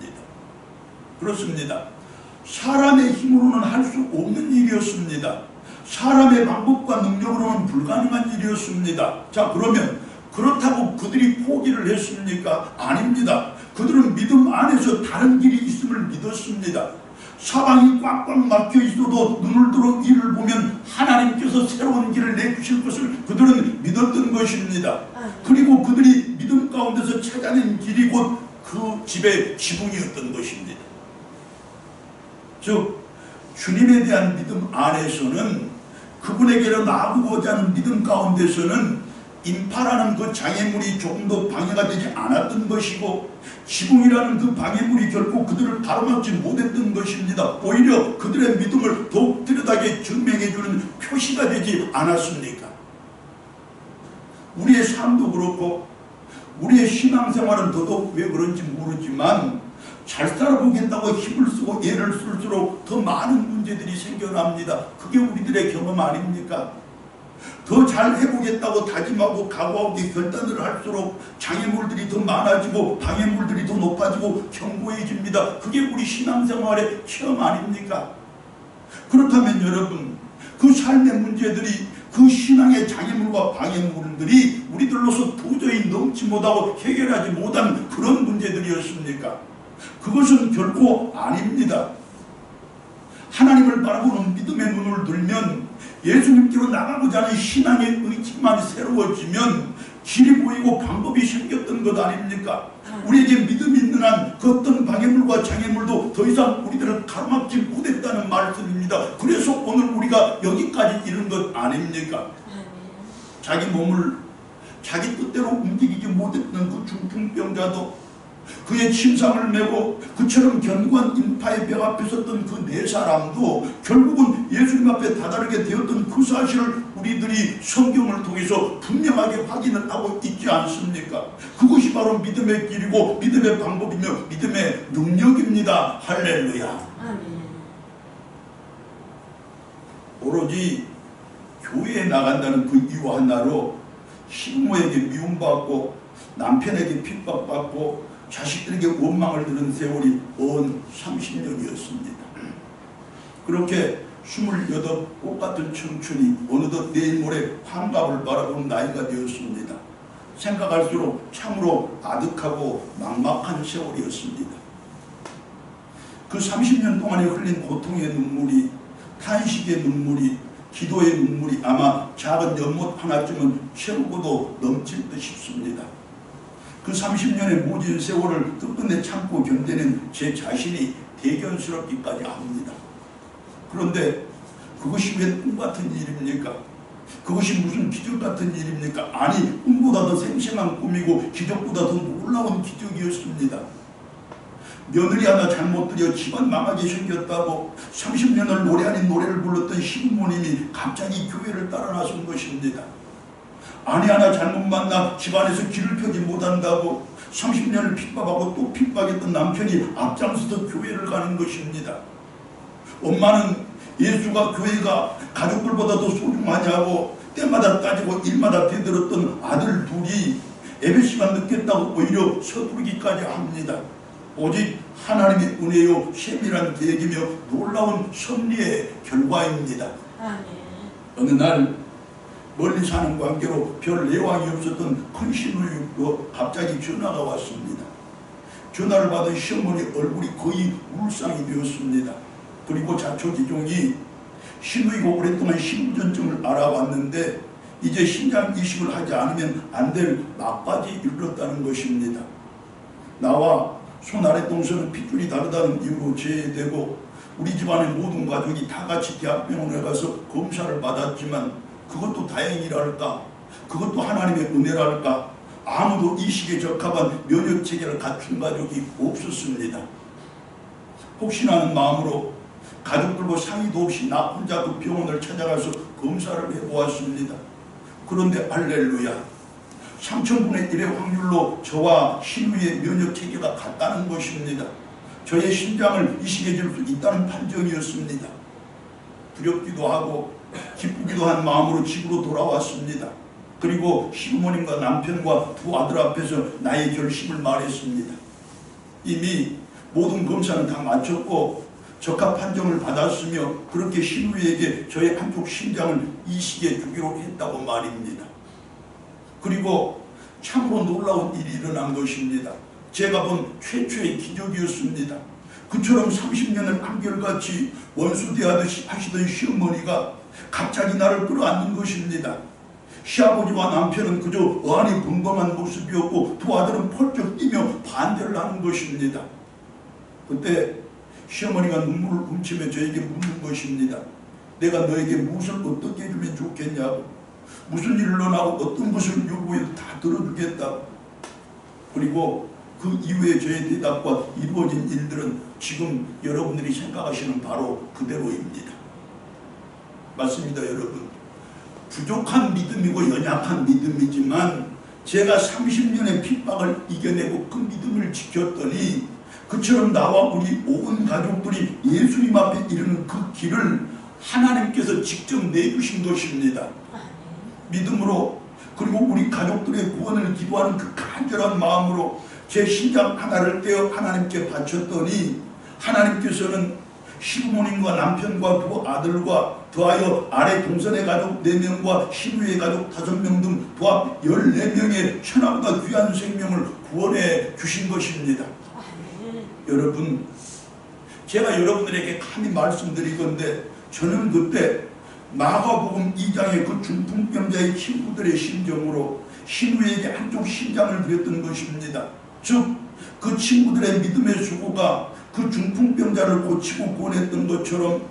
그렇습니다. 사람의 힘으로는 할 수 없는 일이었습니다. 사람의 방법과 능력으로는 불가능한 일이었습니다. 자, 그러면 그렇다고 그들이 포기를 했습니까? 아닙니다. 그들은 믿음 안에서 다른 길이 있음을 믿었습니다. 사방이 꽉꽉 막혀 있어도 눈을 들어 이를 보면 하나님께서 새로운 길을 내주실 것을 그들은 믿었던 것입니다. 그리고 그들이 믿음 가운데서 찾아낸 길이 곧 그 집의 지붕이었던 것입니다. 즉 주님에 대한 믿음 안에서는, 그분에게로 나아가고자 하는 믿음 가운데서는 인파라는 그 장애물이 조금도 방해가 되지 않았던 것이고, 지붕이라는 그 방해물이 결코 그들을 가로막지 못했던 것입니다. 오히려 그들의 믿음을 더욱 뚜렷하게 증명해주는 표시가 되지 않았습니까? 우리의 삶도 그렇고 우리의 신앙생활은 더더욱 왜 그런지 모르지만, 잘 살아보겠다고 힘을 쓰고 애를 쓸수록 더 많은 문제들이 생겨납니다. 그게 우리들의 경험 아닙니까? 더 잘 해보겠다고 다짐하고 각오하고 결단을 할수록 장애물들이 더 많아지고 방해물들이 더 높아지고 견고해집니다. 그게 우리 신앙생활의 체험 아닙니까? 그렇다면 여러분, 그 삶의 문제들이, 그 신앙의 장애물과 방해물들이 우리들로서 도저히 넘지 못하고 해결하지 못한 그런 문제들이었습니까? 그것은 결코 아닙니다. 하나님을 바라보는 믿음의 눈을 들면, 예수님께로 나가고자 하는 신앙의 의지만 새로워지면 길이 보이고 방법이 생겼던 것 아닙니까? 우리에게 믿음이 있는 한 그 어떤 방해물과 장애물도 더 이상 우리들을 가로막지 못했다는 말씀입니다. 그래서 오늘 우리가 여기까지 이른 것 아닙니까? 자기 몸을 자기 뜻대로 움직이지 못했던 그 중풍병자도, 그의 침상을 메고 그처럼 견고한 인파의 벽 앞에 섰던 그 네 사람도 결국은 예수님 앞에 다다르게 되었던 그 사실을 우리들이 성경을 통해서 분명하게 확인을 하고 있지 않습니까? 그것이 바로 믿음의 길이고 믿음의 방법이며 믿음의 능력입니다. 할렐루야. 오로지 교회에 나간다는 그 이유 하나로 시부모에게 미움받고 남편에게 핍박받고 자식들에게 원망을 들은 세월이 언 30년이었습니다. 그렇게 28 꽃같은 청춘이 어느덧 내일 모레 환갑을 바라보는 나이가 되었습니다. 생각할수록 참으로 아득하고 막막한 세월이었습니다. 그 30년 동안에 흘린 고통의 눈물이, 탄식의 눈물이, 기도의 눈물이 아마 작은 연못 하나쯤은 채우고도 넘칠 듯 싶습니다. 그 30년의 모진 세월을 끝끝내 참고 견뎌낸 제 자신이 대견스럽기까지 합니다. 그런데 그것이 왜 꿈같은 일입니까? 그것이 무슨 기적 같은 일입니까? 아니, 꿈보다 더 생생한 꿈이고 기적보다 더 놀라운 기적이었습니다. 며느리 하나 잘못 들여 집안 망하게 생겼다고 30년을 노래 아닌 노래를 불렀던 시부모님이 갑자기 교회를 따라 나선 것입니다. 아내 하나 잘못 만나 집안에서 길을 펴지 못한다고 30년을 핍박하고 또 핍박했던 남편이 앞장서서 교회를 가는 것입니다. 엄마는 예수가, 교회가 가족들보다 더 소중하냐고 때마다 따지고 일마다 대들었던 아들 둘이 예배 시간 늦겠다고 오히려 서두르기까지 합니다. 오직 하나님의 은혜요 세밀한 계획이며 놀라운 섭리의 결과입니다. 어느 날 멀리 사는 관계로 별 내왕이 없었던 큰 시누이로 갑자기 전화가 왔습니다. 전화를 받은 시어머니 얼굴이 거의 울상이 되었습니다. 그리고 자초지종이 시누이가 오랫동안 심전증을 알아봤는데 이제 신장 이식을 하지 않으면 안 될 막바지 이르렀다는 것입니다. 나와 손 아래 동서는 핏줄이 다르다는 이유로 제외되고 우리 집안의 모든 가족이 다 같이 대학병원에 가서 검사를 받았지만 그것도 다행이랄까, 그것도 하나님의 은혜랄까, 아무도 이식에 적합한 면역체계를 갖춘 가족이 없었습니다. 혹시나 하는 마음으로 가족들과 상의도 없이 나 혼자 그 병원을 찾아가서 검사를 해보았습니다. 그런데 할렐루야, 3000분의 1의 확률로 저와 시누이의 면역체계가 같다는 것입니다. 저의 심장을 이식해 줄 수 있다는 판정이었습니다. 두렵기도 하고 기쁘기도 한 마음으로 집으로 돌아왔습니다. 그리고 시부모님과 남편과 두 아들 앞에서 나의 결심을 말했습니다. 이미 모든 검사는 다 마쳤고 적합 판정을 받았으며 그렇게 시누이에게 저의 한쪽 심장을 이식해 주기로 했다고 말입니다. 그리고 참으로 놀라운 일이 일어난 것입니다. 제가 본 최초의 기적이었습니다. 그처럼 30년을 한결같이 원수대하듯이 하시던 시어머니가 갑자기 나를 끌어안는 것입니다. 시아버지와 남편은 그저 어안이 벙벙한 모습이었고 두 아들은 펄쩍 뛰며 반대를 하는 것입니다. 그때 시어머니가 눈물을 훔치며 저에게 묻는 것입니다. 내가 너에게 무엇을 어떻게 해주면 좋겠냐고, 무슨 일을 너하고 어떤 것을 요구해도 다 들어주겠다고. 그리고 그 이후에 저의 대답과 이루어진 일들은 지금 여러분들이 생각하시는 바로 그대로입니다. 맞습니다, 여러분. 부족한 믿음이고 연약한 믿음이지만 제가 30년의 핍박을 이겨내고 그 믿음을 지켰더니 그처럼 나와 우리 온 가족들이 예수님 앞에 이르는 그 길을 하나님께서 직접 내주신 것입니다. 믿음으로, 그리고 우리 가족들의 구원을 기도하는 그 간절한 마음으로 제 심장 하나를 떼어 하나님께 바쳤더니 하나님께서는 시부모님과 남편과 두 아들과 더하여 아래 동선의 가족 4명과 시부의 가족 5명 등 도합 14명의 천하보다 귀한 생명을 구원해 주신 것입니다. 여러분, 제가 여러분들에게 감히 말씀드리건대 저는 그때 마가복음 2장의 그 중풍병자의 친구들의 심정으로 시부에게 한쪽 심장을 드렸던 것입니다. 즉, 그 친구들의 믿음의 수고가 그 중풍병자를 고치고 구원했던 것처럼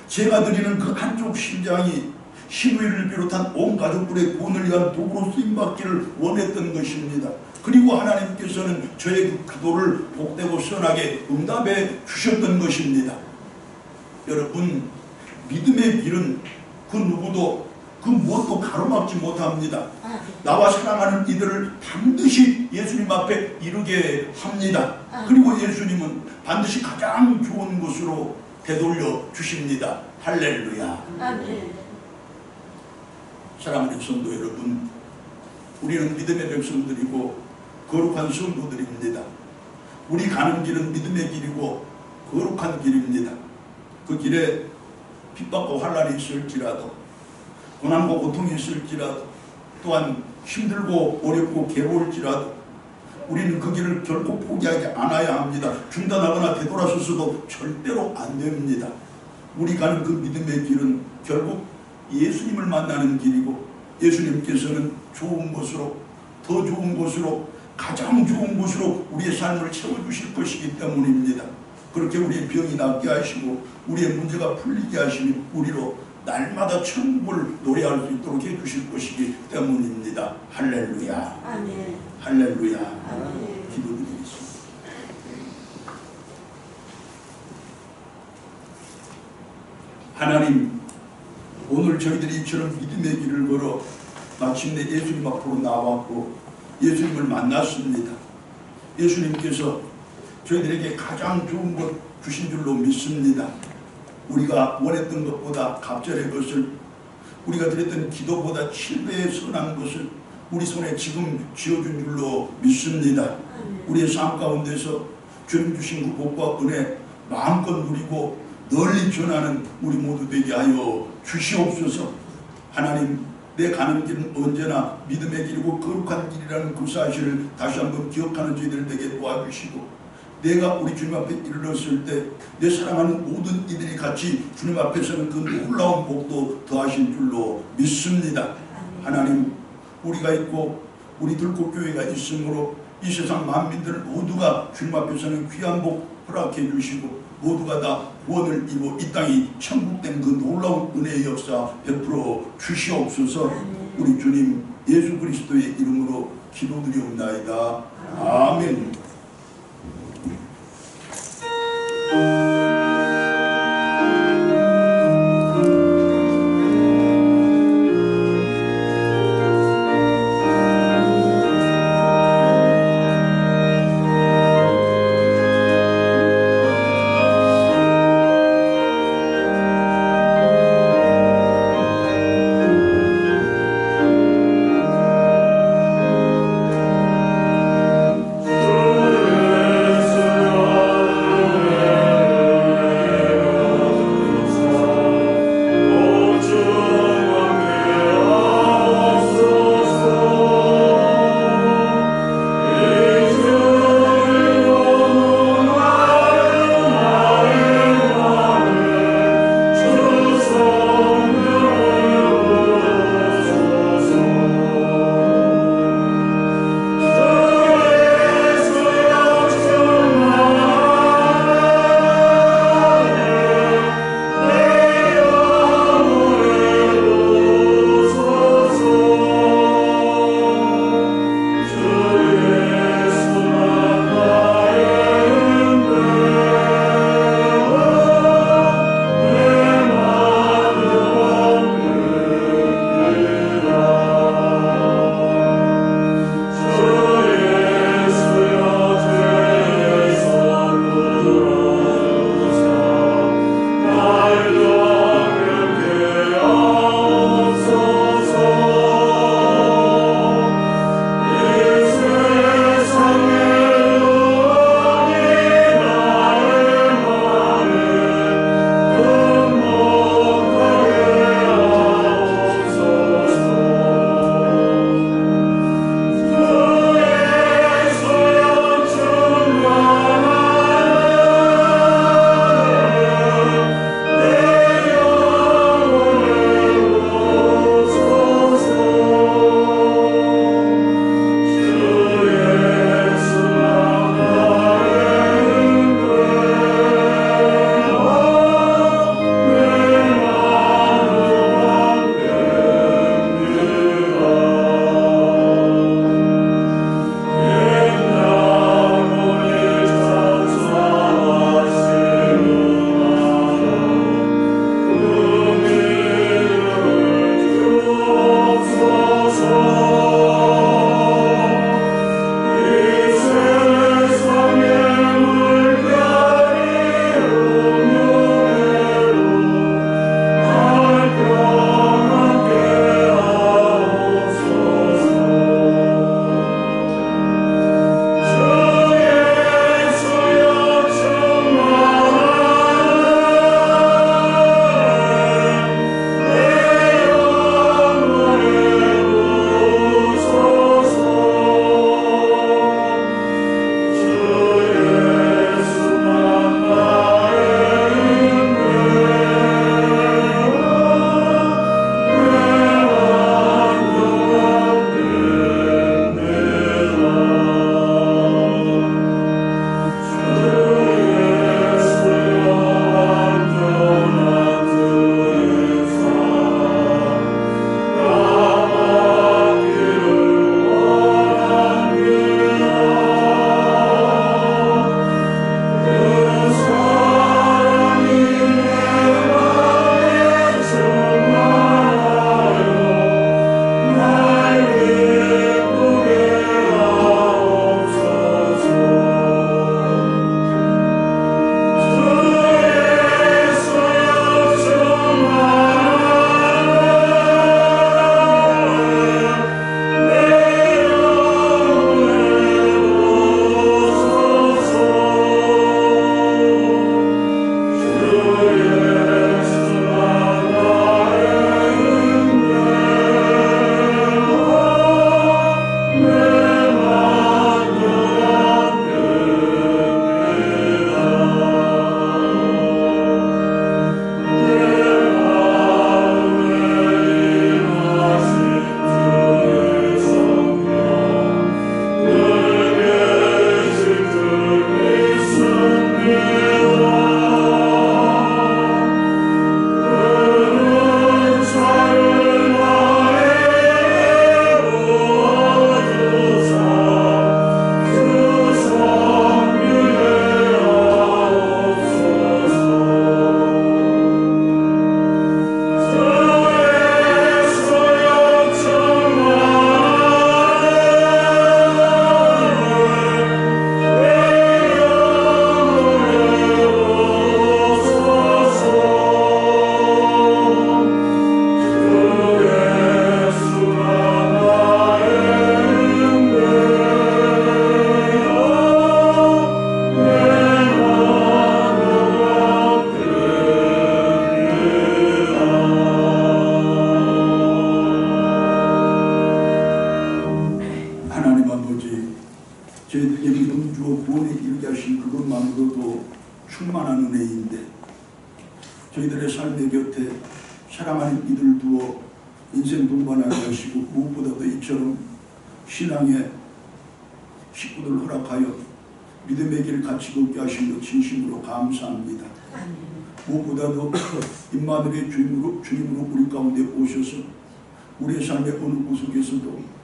제가 드리는 그 한쪽 심장이 시부이를 비롯한 온 가족들의 구원을 위한 도구로 쓰임받기를 원했던 것입니다. 그리고 하나님께서는 저의 그 기도를 복되고 선하게 응답해 주셨던 것입니다. 여러분, 믿음의 길은 그 누구도 그 무엇도 가로막지 못합니다. 나와 사랑하는 이들을 반드시 예수님 앞에 이르게 합니다. 그리고 예수님은 반드시 가장 좋은 곳으로 되돌려 주십니다. 할렐루야. 아멘. 사랑하는 성도 여러분, 우리는 믿음의 백성들이고 거룩한 성도들입니다. 우리 가는 길은 믿음의 길이고 거룩한 길입니다. 그 길에 핍박과 환난이 있을지라도, 고난과 고통이 있을지라도, 또한 힘들고 어렵고 괴로울지라도 우리는 그 길을 결코 포기하지 않아야 합니다. 중단하거나 되돌아서서도 절대로 안 됩니다. 우리 가는 그 믿음의 길은 결국 예수님을 만나는 길이고, 예수님께서는 좋은 곳으로, 더 좋은 곳으로, 가장 좋은 곳으로 우리의 삶을 채워주실 것이기 때문입니다. 그렇게 우리의 병이 낫게 하시고 우리의 문제가 풀리게 하시니 우리로 날마다 천국을 노래할 수 있도록 해주실 것이기 때문입니다. 할렐루야. 아멘. 할렐루야. 아멘. 기도드리겠습니다. 하나님, 오늘 저희들이 이처럼 믿음의 길을 걸어 마침내 예수님 앞으로 나왔고 예수님을 만났습니다. 예수님께서 저희들에게 가장 좋은 것 주신 줄로 믿습니다. 우리가 원했던 것보다 갑절의 것을, 우리가 드렸던 기도보다 7배의 선한 것을 우리 손에 지금 쥐어준 줄로 믿습니다. 우리의 삶 가운데서 주님 주신 그 복과 은혜 마음껏 누리고 널리 전하는 우리 모두 되게 하여 주시옵소서. 하나님, 내 가는 길은 언제나 믿음의 길이고 거룩한 길이라는 그 사실을 다시 한번 기억하는 저희들 되게 도와주시고, 내가 우리 주님 앞에 이르렀을 때 내 사랑하는 모든 이들이 같이 주님 앞에서는 그 놀라운 복도 더하신 줄로 믿습니다. 하나님, 우리가 있고 우리 들꽃교회가 있으므로 이 세상 만민들 모두가 주님 앞에서는 귀한 복 허락해 주시고 모두가 다 구원을 이루어 이 땅이 천국된 그 놀라운 은혜의 역사 베풀어 주시옵소서. 우리 주님 예수 그리스도의 이름으로 기도드리옵나이다. 아멘. 아버지, 저희들에게 믿음 주어 구원에 이르게 하신 그것만으로도 충만한 은혜인데 저희들의 삶의 곁에 사랑하는 이들 두어 인생 동반하게 하시고 무엇보다도 이처럼 신앙의 식구들 허락하여 믿음의 길 같이 걷게 하신 것 진심으로 감사합니다. 무엇보다도 임마누엘의 주님으로 우리 가운데 오셔서 우리의 삶의 어느 구석에서도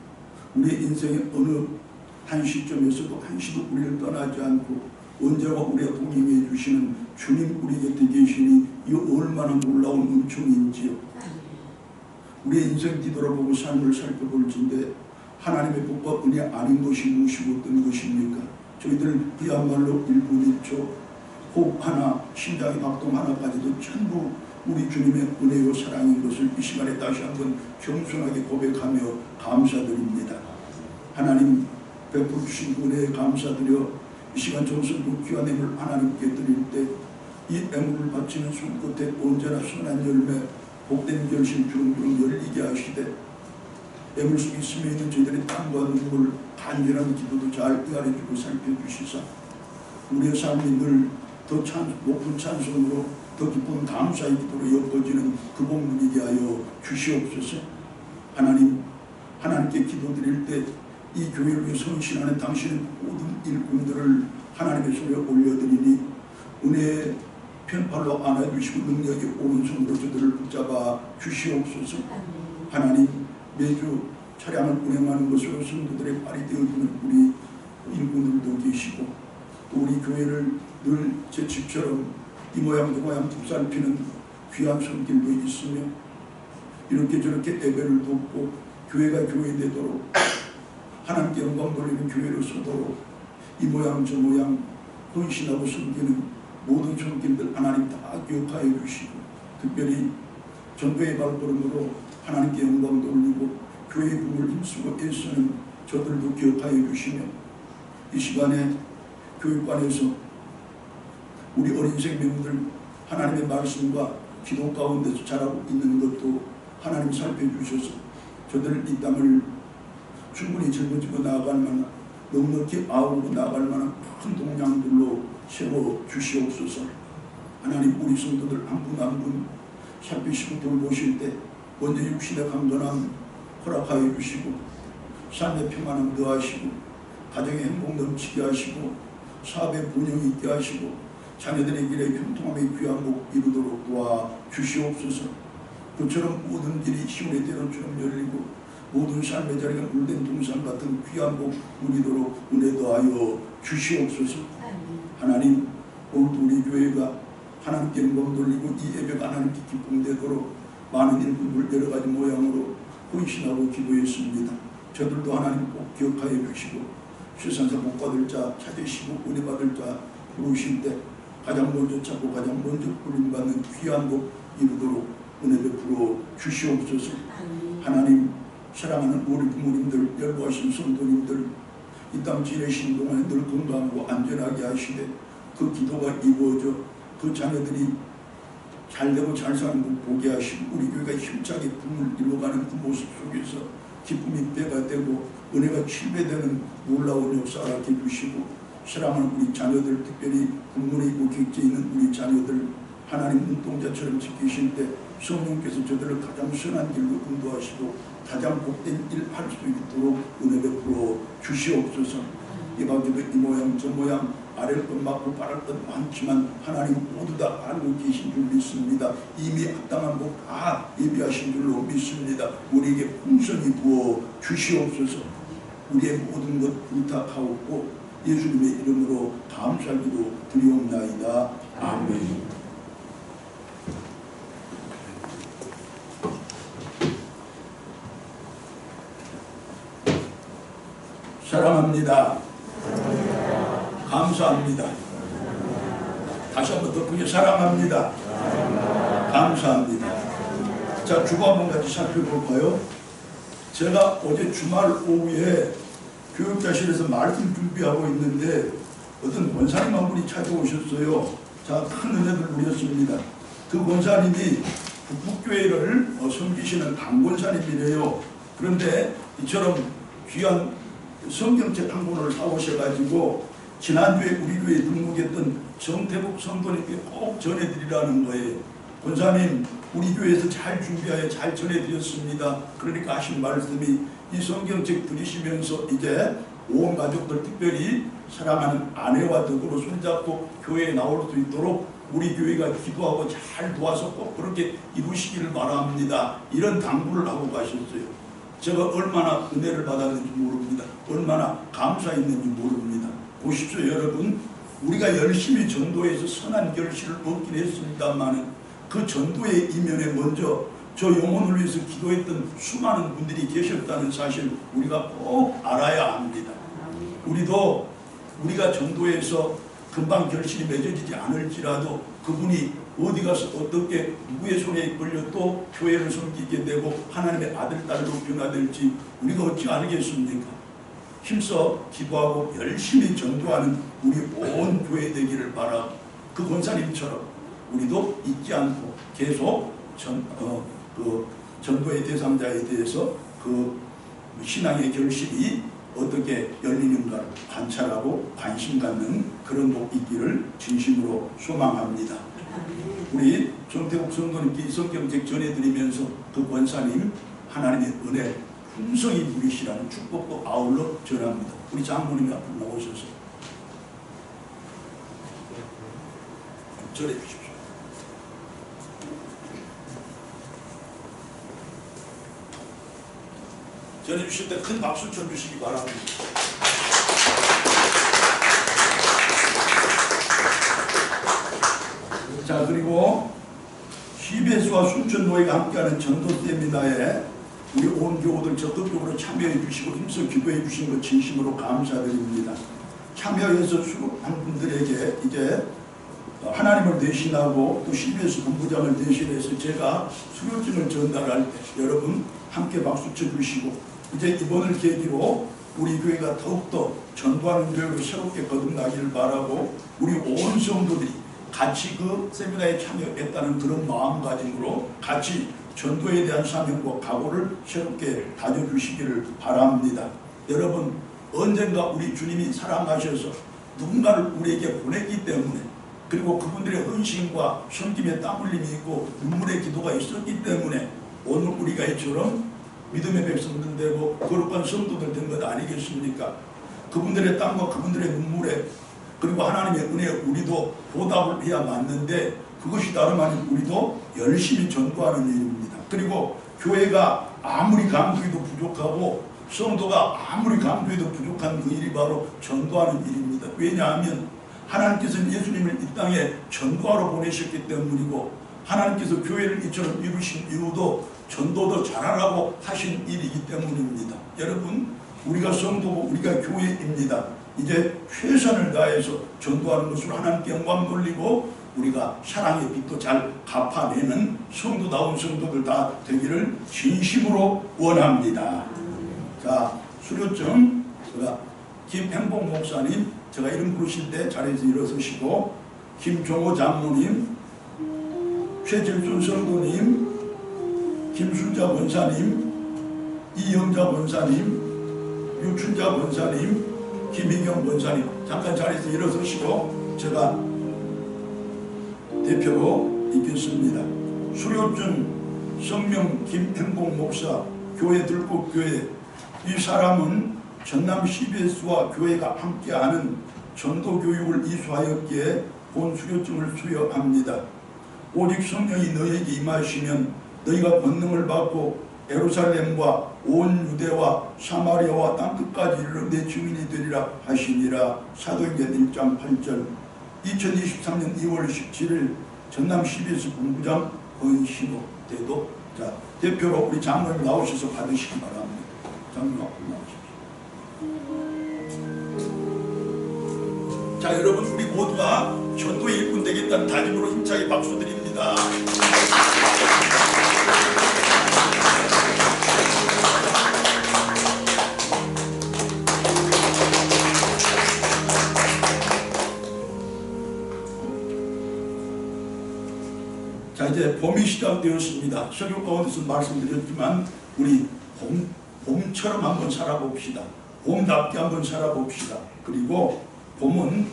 우리의 인생의 어느 한 시점에서도 한시도 우리를 떠나지 않고 언제나 우리와 동행해 주시는 주님 우리 곁에 계시니 이 얼마나 놀라운 은총인지요. 우리의 인생 뒤돌아보고 삶을 살펴볼진데 하나님의 복과 은혜 아닌 것이 무엇이고 어떤 것입니까? 저희들 그야말로 1분 1초 호흡 하나, 심장의 박동 하나까지도 전부 우리 주님의 은혜요 사랑인 것을 이 시간에 다시 한번 겸손하게 고백하며 감사드립니다. 하나님 베풀어 주신 은혜에 감사드려 이 시간 정성도 귀한 애물 하나님께 드릴 때 이 애물을 바치는 손끝에 언제나 선한 열매 복된 결실 주렁주렁 열리게 하시되 애물 속에 스며 있는 저희들의 땀과 눈물 간절한 기도도 잘 이해해주고 살펴주시사 우리의 삶이 늘 더 높은 찬송으로 더 깊은 감사의 기도로 엮어지는 그 복문이게 하여 주시옵소서. 하나님께 기도드릴 때 이 교회를 위해 헌신하는 당신의 모든 일꾼들을 하나님의 손에 올려드리니 은혜의 편팔로 안아주시고 능력의 오른손으로 저들을 붙잡아 주시옵소서. 하나님 매주 차량을 운행하는 것으로 성도들의 발이 되어주는 우리 일꾼들도 계시고 또 우리 교회를 늘 제 집처럼 이 모양 저 모양 북살피는 귀한 손길도 있으며 이렇게 저렇게 예배를 돕고 교회가 교회되도록 하나님께 영광 돌리는 교회로 서도록 이 모양 저 모양 헌신하고 섬기는 모든 손길들 하나님 다 기억하여 주시고 특별히 전도의 발걸음으로 하나님께 영광 돌리고 교회의 부를 힘쓰고 애쓰는 저들도 기억하여 주시며 이 시간에 교육관에서 우리 어린 생명들 하나님의 말씀과 기도 가운데서 자라고 있는 것도 하나님 살펴주셔서 저들 이 땅을 충분히 짊어지고 나아갈 만한 넉넉히 아우고 나아갈 만한 큰 동량들로 세워주시옵소서. 하나님 우리 성도들 한 분 한 분 살피시고 돌보실 때 먼저 육신의 강건함 허락하여 주시고 삶의 평안함 더하시고 가정의 행복 넘치게 하시고 사업의 분영 있게 하시고 자녀들의 길에 형통함의 귀한 복 이루도록 도와주시옵소서. 그처럼 모든 길이 시온의 대로처럼 열리고 모든 삶의 자리가 물된 동산 같은 귀한 복 누리도록 은혜 더하여 주시옵소서. 하나님 오늘도 우리 교회가 하나님께 영광 돌리고 이 예배가 하나님께 기쁨되도록 많은 일꾼들 여러 가지 모양으로 헌신하고 기도했습니다. 저들도 하나님 꼭 기억하여 주시고 세상에서 복 받을 자 찾으시고 은혜 받을 자 부르실 때 가장 먼저 찾고 가장 먼저 부름받는 귀한 복 이루도록 은혜 베풀어 주시옵소서. 하나님 사랑하는 우리 부모님들 열보하신 성도님들 이 땅 지내신 동안에 늘 건강하고 안전하게 하시되 그 기도가 이루어져 그 자녀들이 잘되고 잘 사는 것 보게 하시고 우리 교회가 힘차게 꿈을 이루어가는 그 모습 속에서 기쁨이 배가 되고 은혜가 7배되는 놀라운 역사를 하게 해주시고 사랑하는 우리 자녀들 특별히 국문에 있고 객지에 있는 우리 자녀들 하나님 눈동자처럼 지키실 때 성령께서 저들을 가장 선한 길로 인도하시고 가장 복된 일 할 수 있도록 은혜 베풀어 주시옵소서. 이방기도 이 모양 저 모양 아래를 것 맞고 바랄 것 많지만 하나님 모두 다 알고 계신 줄 믿습니다. 이미 합당한 복 다 예비하신 줄로 믿습니다. 우리에게 풍성히 부어 주시옵소서. 우리의 모든 것 부탁하옵고 예수님의 이름으로 감사기도 드리옵나이다. 아멘. 사랑합니다. 감사합니다. 다시 한번 더 크게 사랑합니다. 감사합니다. 자, 주보 한번 같이 살펴볼까요? 제가 어제 주말 오후에 교육자실에서 말씀 준비하고 있는데 어떤 권사님 한 분이 찾아오셨어요. 자, 큰 은혜를 누렸습니다. 그 권사님이 북북교회를 섬기시는 강권사님이래요. 그런데 이처럼 귀한 성경책 한 권을 사오셔가지고 지난주에 우리 교회에 등록했던 정태국 성도님께 꼭 전해드리라는 거예요. 권사님, 우리 교회에서 잘 준비하여 잘 전해드렸습니다. 그러니까 하신 말씀이 이 성경책 들으시면서 이제 온 가족들, 특별히 사랑하는 아내와 더불어 손잡고 교회에 나올 수 있도록 우리 교회가 기도하고 잘 도와서 꼭 그렇게 이루시기를 바랍니다. 이런 당부를 하고 가셨어요. 제가 얼마나 은혜를 받았는지 모릅니다. 얼마나 감사했는지 모릅니다. 보십시오, 여러분. 우리가 열심히 전도해서 선한 결실을 얻긴 했습니다만 그 전도의 이면에 먼저 저 영혼을 위해서 기도했던 수많은 분들이 계셨다는 사실 우리가 꼭 알아야 합니다. 우리가 전도해서 금방 결실이 맺어지지 않을지라도 그분이 어디 가서 어떻게 누구의 손에 끌려 또 교회를 섬기게 되고 하나님의 아들, 딸로 변화될지 우리가 어찌 알겠습니까? 힘써 기도하고 열심히 전도하는 우리 온 교회 되기를 바라고 그 권사님처럼 우리도 잊지 않고 계속 전도의 대상자에 대해서 그 신앙의 결실이 어떻게 열리는가를 관찰하고 관심 갖는 그런 복 있기를 진심으로 소망합니다. 우리 정태국 성도님께 성경책 전해드리면서 그 권사님 하나님의 은혜 풍성히 누리시라는 축복도 아울러 전합니다. 우리 장모님이 앞으로 나오셔서 전해 주십시오. 전해 주실 때 큰 박수 쳐주시기 바랍니다. 자, 그리고 CBS와 순천노회가 함께하는 전도 세미나에 우리 온 교우들 적극적으로 참여해 주시고 힘써 기도해 주신 것 진심으로 감사드립니다. 참여해서 수고한 분들에게 이제 하나님을 대신하고 또 CBS 본부장을 대신해서 제가 수료증을 전달할 때 여러분 함께 박수 쳐주시고 이제 이번을 계기로 우리 교회가 더욱더 전도하는 교회로 새롭게 거듭나기를 바라고 우리 온 성도들이 같이 그 세미나에 참여했다는 그런 마음가짐으로 같이 전도에 대한 사명과 각오를 새롭게 다져주시기를 바랍니다. 여러분, 언젠가 우리 주님이 사랑하셔서 누군가를 우리에게 보냈기 때문에 그리고 그분들의 헌신과 섬김의 땀 흘림이 있고 눈물의 기도가 있었기 때문에 오늘 우리가 이처럼 믿음의 백성들 되고 거룩한 성도들 된 것 아니겠습니까? 그분들의 땀과 그분들의 눈물에 그리고 하나님의 은혜에 우리도 보답을 해야 맞는데 그것이 다름 아닌 우리도 열심히 전도하는 일입니다. 그리고 교회가 아무리 강조해도 부족하고 성도가 아무리 강조해도 부족한 그 일이 바로 전도하는 일입니다. 왜냐하면 하나님께서는 예수님을 이 땅에 전도하러 보내셨기 때문이고 하나님께서 교회를 이처럼 이루신 이유도 전도도 잘하라고 하신 일이기 때문입니다. 여러분, 우리가 성도고 우리가 교회입니다. 이제 최선을 다해서 전도하는 것으로 하나님께 영광 돌리고 우리가 사랑의 빛도 잘 갚아내는 성도다운 성도들 다 되기를 진심으로 원합니다. 자, 수료증 제가 김행복 목사님 제가 이름 부르실 때 자리에서 일어서시고 김종호 장로님, 최질순 성도님, 김순자 권사님, 이영자 권사님, 유춘자 권사님, 김희경 권사님 잠깐 자리에서 일어서시고 제가 대표로 있겠습니다. 수료증 성명 김행복 목사 교회 들꽃교회 이 사람은 전남 CBS와 교회가 함께하는 전도교육을 이수하였기에 본 수료증을 수여합니다. 오직 성령이 너희에게 임하시면 너희가 권능을 받고 예루살렘과 온 유대와 사마리아와 땅끝까지 이르러 내 증인이 되리라 하시니라. 사도행전 1장 8절. 2023년 2월 17일 전남 CBS 본부장 권신호 대도. 자, 대표로 우리 장로님 나오셔서 받으시기 바랍니다. 장로님 앞으로 나오십시오. 자, 여러분, 우리 모두가 전도의 일꾼 되겠다는 다짐으로 힘차게 박수 드립니다. 자, 이제 봄이 시작되었습니다. 설교 가운데서 말씀드렸지만 우리 봄처럼 한번 살아봅시다. 봄답게 한번 살아봅시다. 그리고 봄은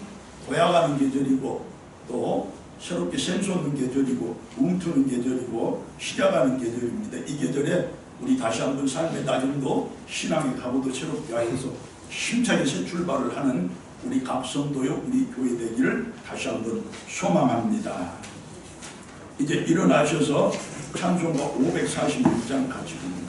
도약하는 계절이고 또 새롭게 샘솟는 계절이고 움트는 계절이고 시작하는 계절입니다. 이 계절에 우리 다시 한번 삶의 다짐도 신앙의 각오도 새롭게 하여서 힘차게 새 출발을 하는 우리 갑성도요 우리 교회 되기를 다시 한번 소망합니다. 이제 일어나셔서 찬송가 546장 같이 부릅니다.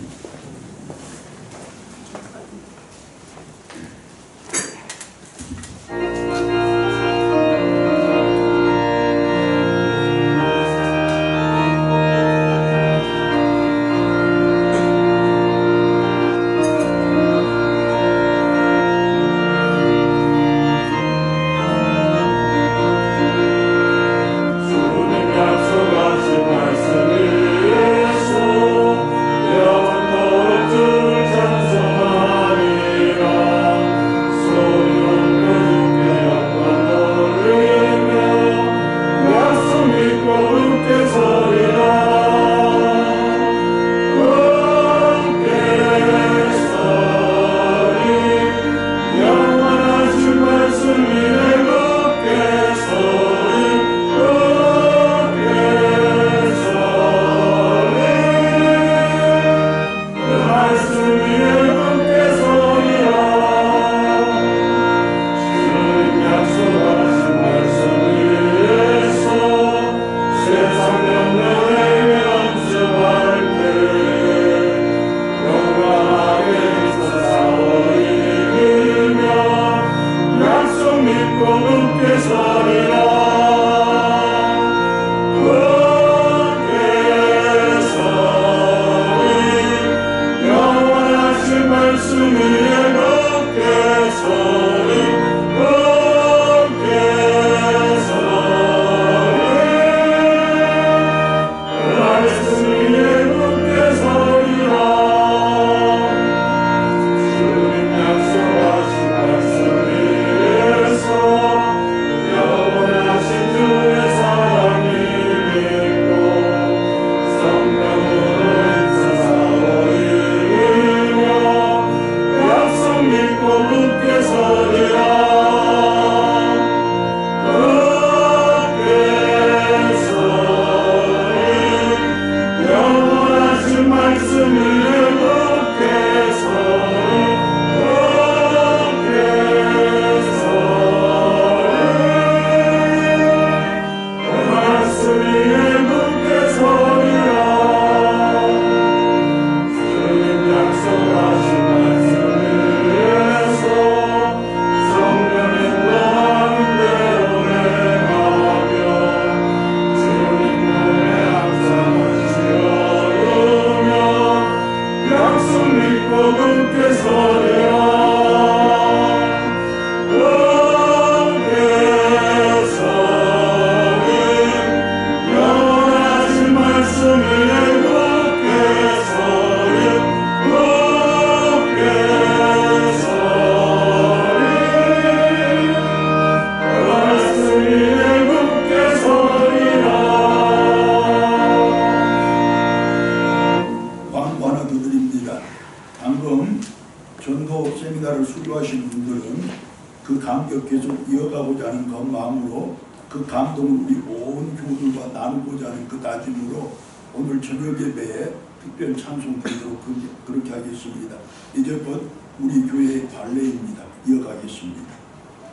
그 감동을 우리 온 교우들과 나누고자 하는 그 다짐으로 오늘 저녁 예배에 특별 찬송 드리도록 그렇게 하겠습니다. 이제껏 우리 교회의 관례입니다. 이어가겠습니다.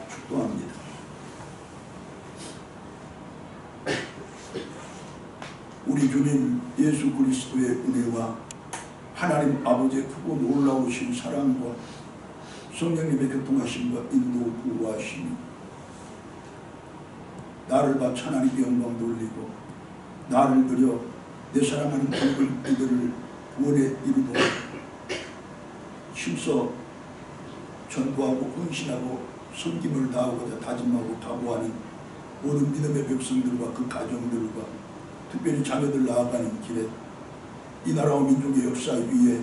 축도합니다. 우리 주님 예수 그리스도의 은혜와 하나님 아버지의 크고 놀라우신 사랑과 성령님의 교통하심과 인도 구하심이 나를 바쳐 하나님께 영광 돌리고 나를 들여 내 사랑하는 이들을 구원에 이루도록 힘써 전도하고 헌신하고 섬김을 다하고자 다짐하고 각오하는 모든 믿음의 백성들과 그 가정들과 특별히 자녀들 나아가는 길에 이 나라와 민족의 역사 위에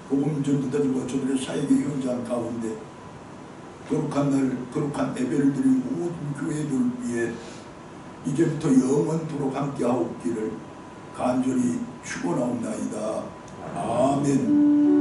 복음 전도자들과 저들의 사역의 현장 가운데 거룩한 날 거룩한 예배를 드린 모든 교회들 위해 이제부터 영원토록 함께하옵기를 간절히 축원하옵나이다. 아멘.